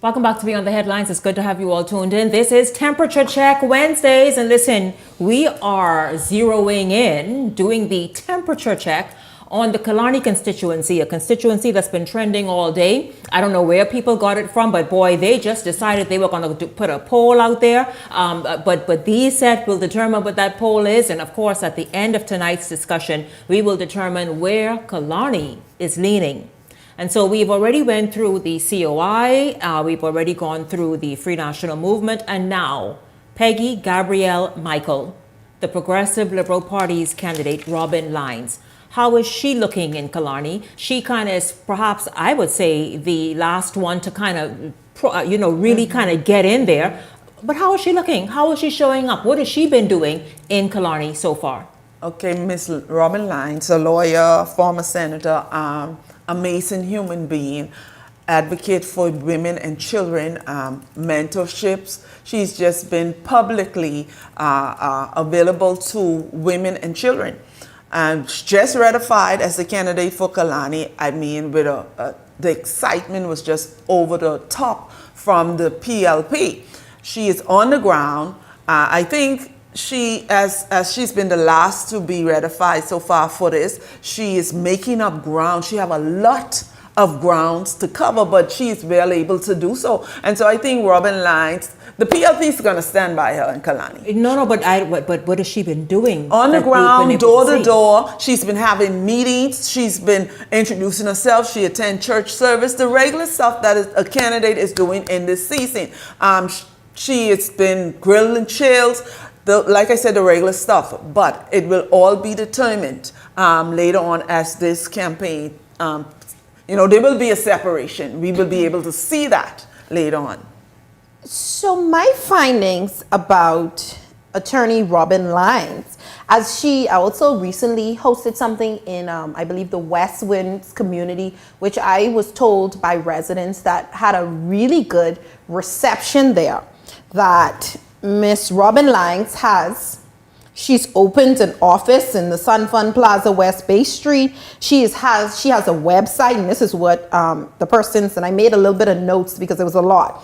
Welcome back to Beyond the Headlines. It's good to have you all tuned in. This is Temperature Check Wednesdays. And listen, we are zeroing in, doing the temperature check on the Killarney constituency, a constituency that's been trending all day. I don't know where people got it from, but boy, they just decided they were going to put a poll out there. But these set will determine what that poll is. And of course, at the end of tonight's discussion, we will determine where Killarney is leaning. And so we've already went through the COI, we've already gone through the Free National Movement, and now Peggy Gabrielle Michael, the Progressive Liberal Party's candidate, Robin Lines. How is she looking in Killarney? She kind of is, perhaps I would say, the last one to kind of, really kind of get in there. But how is she looking? How is she showing up? What has she been doing in Killarney so far? Okay, Miss Robin Lines, a lawyer, former senator, amazing human being, advocate for women and children, mentorships. She's just been publicly available to women and children. And just ratified as the candidate for Killarney. I mean, with the excitement was just over the top from the PLP. She is on the ground. I think she, as she's been the last to be ratified so far for this, she is making up ground. She have a lot of grounds to cover, but she is well able to do so. And so I think Robin Lines, the PLP is going to stand by her in Killarney. No, but what has she been doing? On the ground, door to door. She's been having meetings. She's been introducing herself. She attends church service. The regular stuff that a candidate is doing in this season. She has been grilling chills. Like I said, the regular stuff. But it will all be determined later on as this campaign. There will be a separation. We will be able to see that later on. So my findings about attorney Robin Lines, as she also recently hosted something in, I believe, the West Winds community, which I was told by residents that had a really good reception there, that Miss Robin Lines she's opened an office in the Sun Fun Plaza, West Bay Street. She has a website, and this is what the persons, and I made a little bit of notes because it was a lot.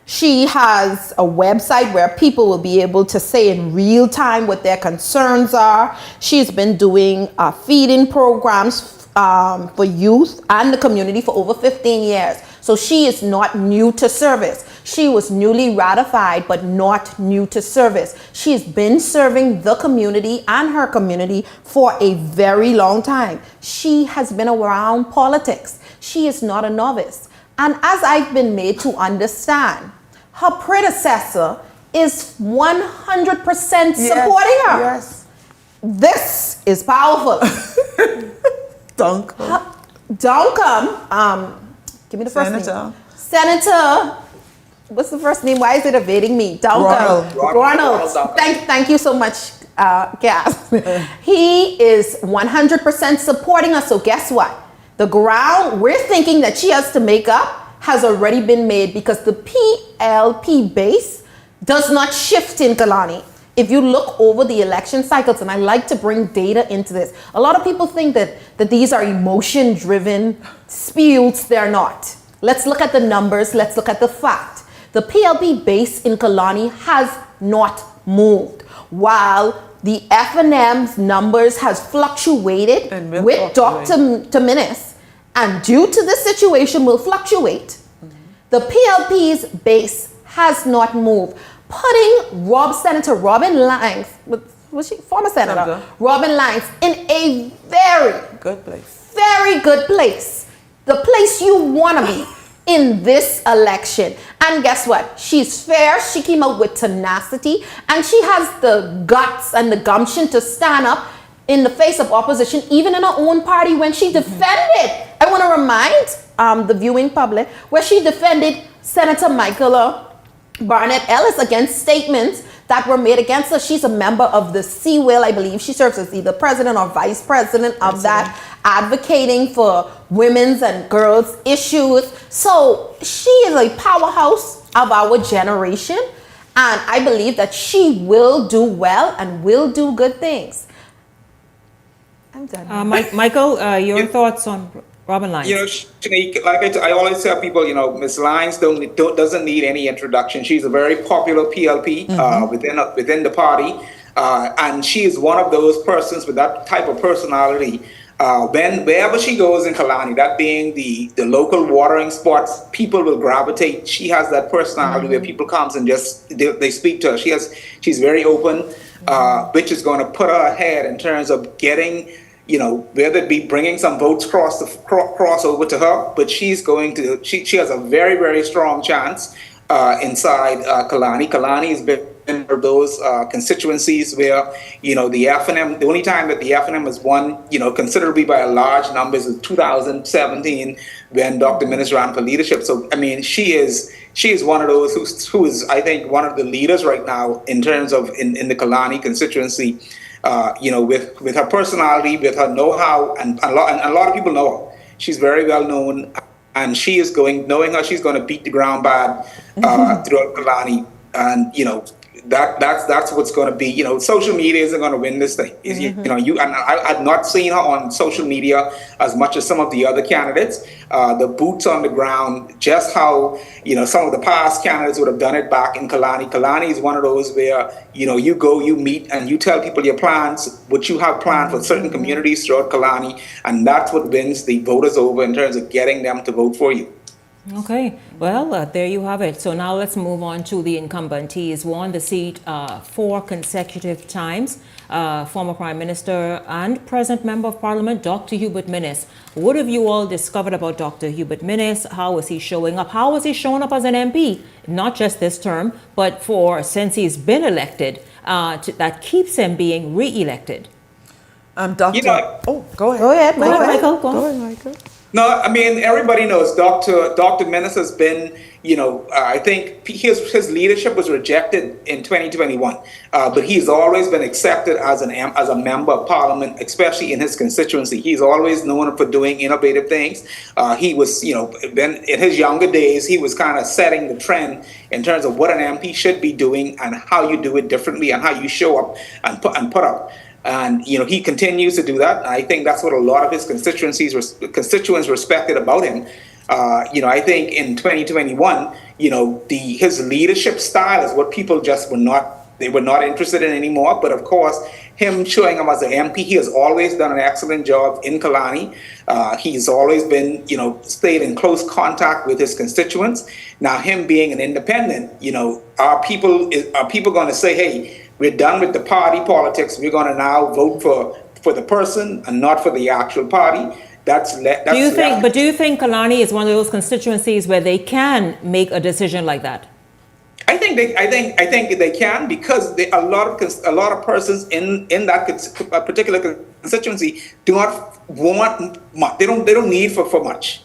She has a website where people will be able to say in real time what their concerns are. She's been doing feeding programs for youth and the community for over 15 years. So she is not new to service. She was newly ratified, but not new to service. She's been serving the community and her community for a very long time. She has been around politics. She is not a novice. And as I've been made to understand, her predecessor is 100% supporting her. Yes. This is powerful. Duncombe. Give me the first Senator. name. Senator. What's the first name? Why is it evading me? Ronald. Thank you so much, Cass. He is 100% supporting us. So guess what? The ground we're thinking that she has to make up has already been made because the PLP base does not shift in Killarney. If you look over the election cycles, and I like to bring data into this, a lot of people think that these are emotion-driven spewts. They're not. Let's look at the numbers. Let's look at the fact. The PLP base in Kalani has not moved, while the F&M's numbers has fluctuated with Dr. Menace, and due to this situation will fluctuate. The PLP's base has not moved, putting Senator Robin Langs, was she former Senator Robin Langs, in a very good place. Very good place. The place you want to be in this election. And guess what? She's fair. She came out with tenacity, and she has the guts and the gumption to stand up in the face of opposition, even in her own party, when she defended. I want to remind the viewing public where she defended Senator Michaela Barnett Ellis against statements that were made against her. She's a member of the CWIL, I believe. She serves as either president or vice president of that, advocating for women's and girls' issues. So she is a powerhouse of our generation, and I believe that she will do well and will do good things. I'm done. Michael, your thoughts on Robin Langs? You know, Shanique, like I always tell people, you know, Ms. Langs doesn't need any introduction. She's a very popular PLP within the party, and she is one of those persons with that type of personality. Wherever she goes in Kalani, that being the local watering spots, people will gravitate. She has that personality where people comes and just they speak to her. She's very open, which is going to put her ahead in terms of getting, you know, whether it be bringing some votes cross over to her, but she's going to, she has a very, very strong chance inside Kalani. Kalani has been one of those constituencies where, you know, the F&M, the only time that the F&M has won, you know, considerably by a large number is in 2017 when Dr. Menace ran for leadership. So, I mean, she is one of those who is, I think, one of the leaders right now in terms of in the Kalani constituency. You know, with her personality, with her know-how, and a lot of people know her. She's very well known, and she is knowing her, she's going to beat the ground bad throughout Kalani, and you know that's what's going to be. You know, social media isn't going to win this thing. You know, and I've not seen her on social media as much as some of the other candidates. The boots on the ground, just how, you know, some of the past candidates would have done it back in Kalani. Kalani is one of those where, you know, you go, you meet, and you tell people your plans, what you have planned for certain communities throughout Kalani, and that's what wins the voters over in terms of getting them to vote for you. Okay, well, there you have it. So now let's move on to the incumbent. He has won the seat 4 consecutive times. Former Prime Minister and present Member of Parliament, Dr. Hubert Minnis. What have you all discovered about Dr. Hubert Minnis? How is he showing up? How is he showing up as an MP? Not just this term, but since he's been elected, that keeps him being re-elected. Doctor. You know, go ahead. Go ahead, Michael. Go ahead, Michael. No, I mean, everybody knows Dr. Menace has been, you know, I think his leadership was rejected in 2021, but he's always been accepted as a member of Parliament, especially in his constituency. He's always known for doing innovative things. He was, you know, then in his younger days, he was kind of setting the trend in terms of what an MP should be doing and how you do it differently and how you show up and put up. And, you know, he continues to do that. I think that's what a lot of his constituents respected about him. You know, I think in 2021, you know, his leadership style is what people just were not interested in anymore. But of course, him showing up as an MP, he has always done an excellent job in Kalani. He's always been, you know, stayed in close contact with his constituents. Now, him being an independent, you know, are people going to say, hey, we're done with the party politics. We're going to now vote for the person and not for the actual party. Do you think Kalani is one of those constituencies where they can make a decision like that? I think they can, because a lot of persons in that particular constituency do not want much. They don't need for much.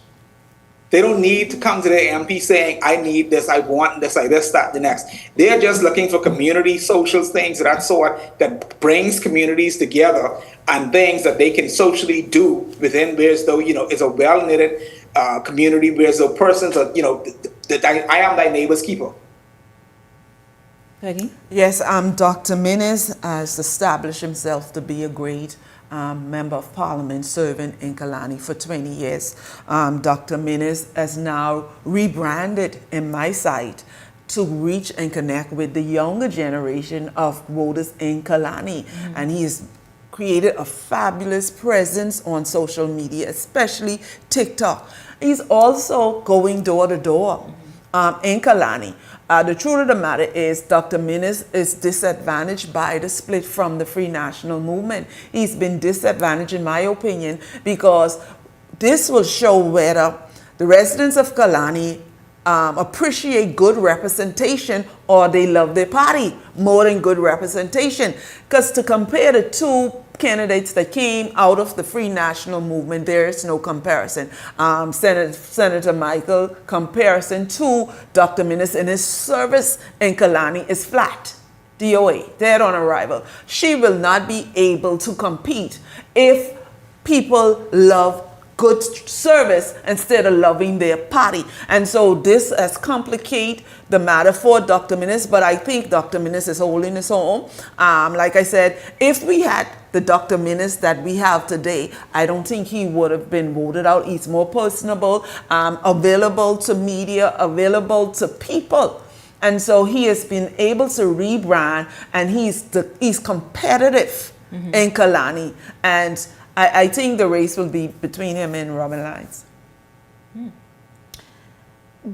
They don't need to come to their MP saying, I need this, I want this, I this, that, the next. They're just looking for community, social things of that sort that brings communities together and things that they can socially do within, whereas though, you know, it's a well-knitted community, whereas though persons are, you know, that I am thy neighbor's keeper. Peggy? Yes, Dr. Minnis has established himself to be a great Member of Parliament serving in Kalani for 20 years. Dr. Minnis has now rebranded in my sight to reach and connect with the younger generation of voters in Kalani. And he's created a fabulous presence on social media, especially TikTok. He's also going door to door in Kalani. The truth of the matter is Dr. Minnis is disadvantaged by the split from the Free National Movement. He's been disadvantaged, in my opinion, because this will show whether the residents of Kalani appreciate good representation or they love their party more than good representation. Because to compare the two candidates that came out of the Free National Movement, there is no comparison. Senator Michael, comparison to Dr. Minnis in his service in Kalani is flat. DOA, dead on arrival. She will not be able to compete if people love good service instead of loving their party. And so this has complicated the matter for Dr. Minnis, but I think Dr. Minnis is holding his own. Like I said, if we had the Dr. Minnis that we have today, I don't think he would have been voted out. He's more personable, available to media, available to people. And so he has been able to rebrand, and he's competitive in Kalani. And I think the race will be between him and Robin Lyons.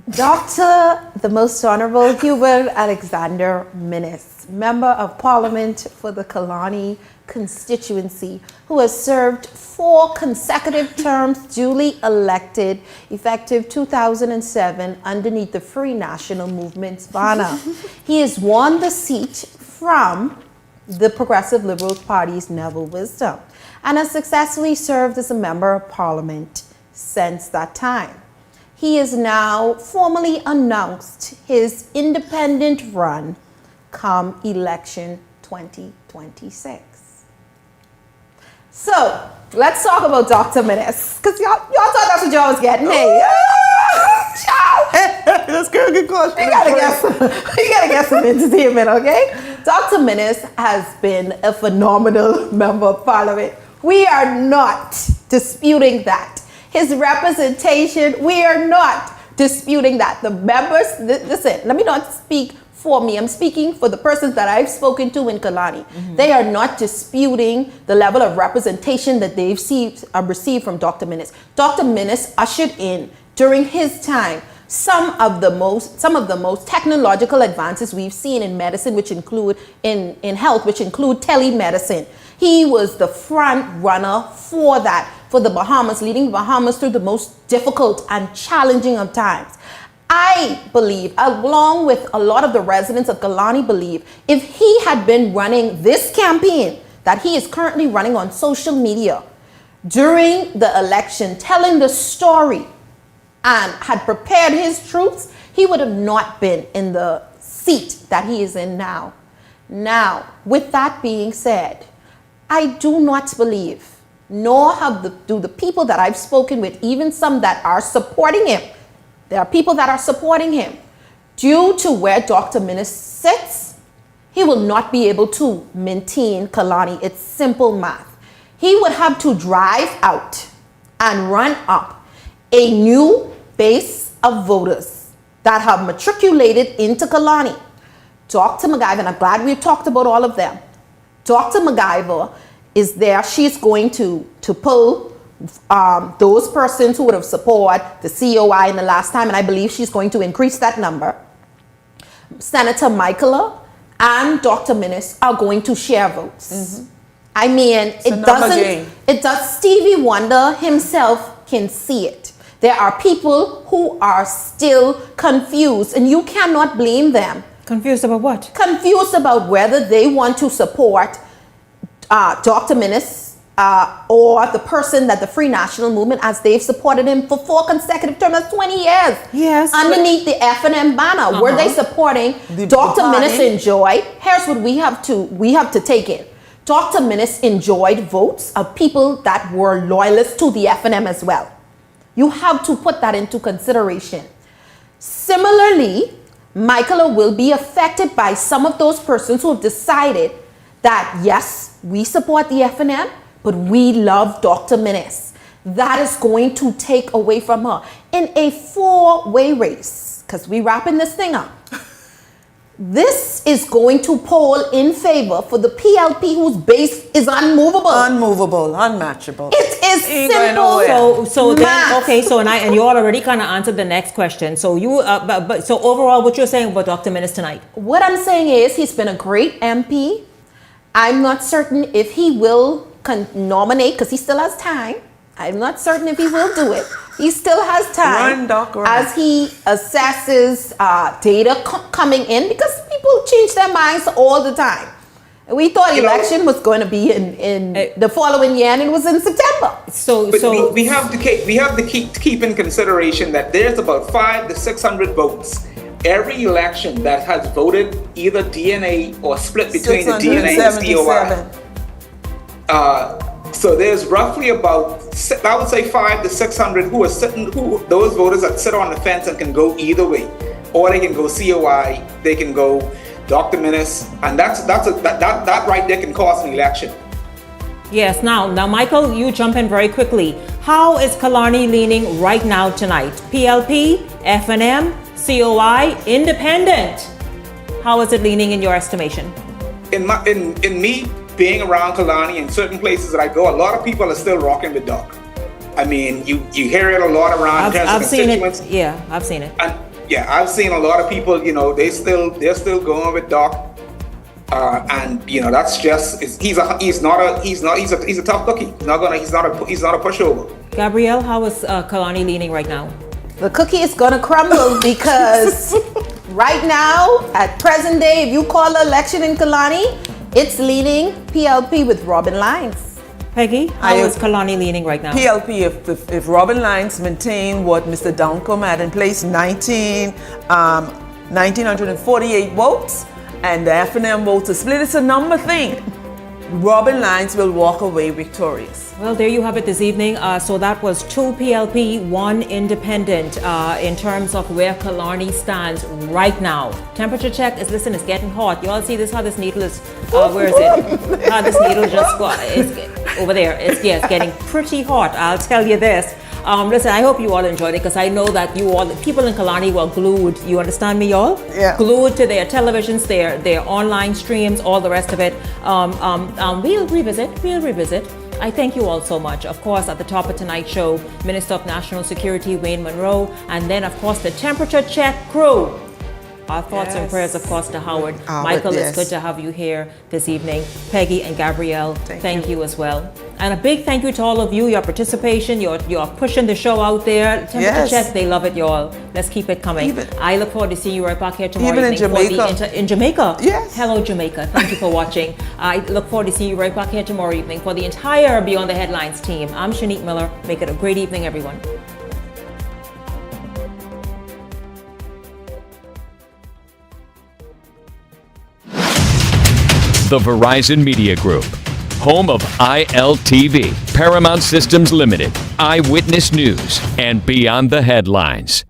Dr. the Most Honorable Hubert Alexander Minnis, Member of Parliament for the Kalani constituency, who has served 4 consecutive terms, duly elected, effective 2007, underneath the Free National Movement's banner. He has won the seat from the Progressive Liberal Party's Neville Wisdom, and has successfully served as a member of Parliament since that time. He has now formally announced his independent run come election 2026. So, let's talk about Dr. Minnis, because y'all thought that's what y'all was getting. Hey, That's a good question. You gotta get some entertainment, okay? Dr. Minnis has been a phenomenal member of Parliament. We are not disputing that. His representation, we are not disputing that. The members, listen, let me not speak for me. I'm speaking for the persons that I've spoken to in Kalani. They are not disputing the level of representation that they've received from Dr. Minnis. Dr. Minnis ushered in, during his time, some of the most technological advances we've seen in medicine, which include in health, which include telemedicine. He was the front runner for that, for the Bahamas, leading the Bahamas through the most difficult and challenging of times. I believe, along with a lot of the residents of Kalani believe, if he had been running this campaign that he is currently running on social media during the election, telling the story, and had prepared his troops, he would have not been in the seat that he is in now. Now, with that being said, I do not believe, nor do the people that I've spoken with, even some that are supporting him, there are people that are supporting him, due to where Dr. Minnis sits, he will not be able to maintain Kalani. It's simple math. He would have to drive out and run up a new base of voters that have matriculated into Kalani. Dr. MacGyver, and I'm glad we've talked about all of them. Dr. MacGyver is there. She's going to pull those persons who would have supported the COI in the last time, and I believe she's going to increase that number. Senator Michaela and Dr. Minnis are going to share votes. I mean, it does. Stevie Wonder himself can see it. There are people who are still confused, and you cannot blame them. Confused about what? Confused about whether they want to support Dr. Minnis or the person that the Free National Movement, as they've supported him for 4 consecutive terms, that's 20 years. Yes. Underneath the F&M banner, were they supporting Dr. Minnis enjoyed? Here's what we have to take in. Dr. Minnis enjoyed votes of people that were loyalists to the F&M as well. You have to put that into consideration. Similarly, Michaela will be affected by some of those persons who have decided that, yes, we support the F&M, but we love Dr. Minnis. That is going to take away from her in a 4-way race, because we wrapping this thing up. this is going to poll in favor for the PLP whose base is unmovable. Unmovable, unmatchable. It is Ain't going simple. nowhere. So then, okay, and you all already kind of answered the next question. So so overall, what you're saying about Dr. Minnis tonight? What I'm saying is he's been a great MP. I'm not certain if he will nominate, because he still has time. I'm not certain if he will do it. He still has time Run, Doc, run. as he assesses data coming in, because people change their minds all the time. We thought election was going to be in the following year, and it was in September. But we have to keep in consideration that there's about 500 to 600 votes every election that has voted either DNA or split between the DNA and COI. So there's roughly about, I would say, 500 to 600 those voters that sit on the fence and can go either way, or they can go COI, they can go Dr. Minnis, and that right there can cause an election. Yes. Now, Michael, you jump in very quickly. How is Killarney leaning right now tonight? PLP, F&M, COI, Independent. How is it leaning in your estimation? In me being around Killarney in certain places that I go, a lot of people are still rocking with Doc. I mean, you hear it a lot around. I've seen it. Yeah, I've seen it. And yeah, I've seen a lot of people. They're still going with Doc. And that's just he's a tough cookie. He's not a pushover. Gabrielle, how is Killarney leaning right now? The cookie is going to crumble because right now, at present day, if you call the election in Killarney, it's leaning PLP with Robin Lyons. Peggy, how is Killarney leaning right now? PLP, if Robin Lyons maintain what Mr. Duncombe had in place, 1,948 votes, and the F&M votes are split, it's a number thing. Robin Lyons will walk away victorious. Well, there you have it this evening. So that was 2 PLP, 1 independent in terms of where Killarney stands right now. Temperature check is, listen, it's getting hot. You all see this, how this needle is, where is it? How this needle just got, it's over there. It's getting pretty hot, I'll tell you this. Listen, I hope you all enjoyed it, because I know that people in Killarney were glued. You understand me, y'all? Yeah. Glued to their televisions, their online streams, all the rest of it. We'll revisit. I thank you all so much. Of course, at the top of tonight's show, Minister of National Security, Wayne Monroe, and then, of course, the Temperature Check crew. Our thoughts and prayers, of course, to Howard. Michael, it's good to have you here this evening. Peggy and Gabrielle, thank you as well. And a big thank you to all of you, your participation, you're pushing the show out there. Temperature check, they love it, y'all. Let's keep it coming. I look forward to seeing you right back here tomorrow evening. Even in Jamaica. In Jamaica? Yes. Hello, Jamaica. Thank you for watching. I look forward to seeing you right back here tomorrow evening for the entire Beyond the Headlines team. I'm Shanique Miller. Make it a great evening, everyone. The Verizon Media Group, home of ILTV, Paramount Systems Limited, Eyewitness News, and Beyond the Headlines.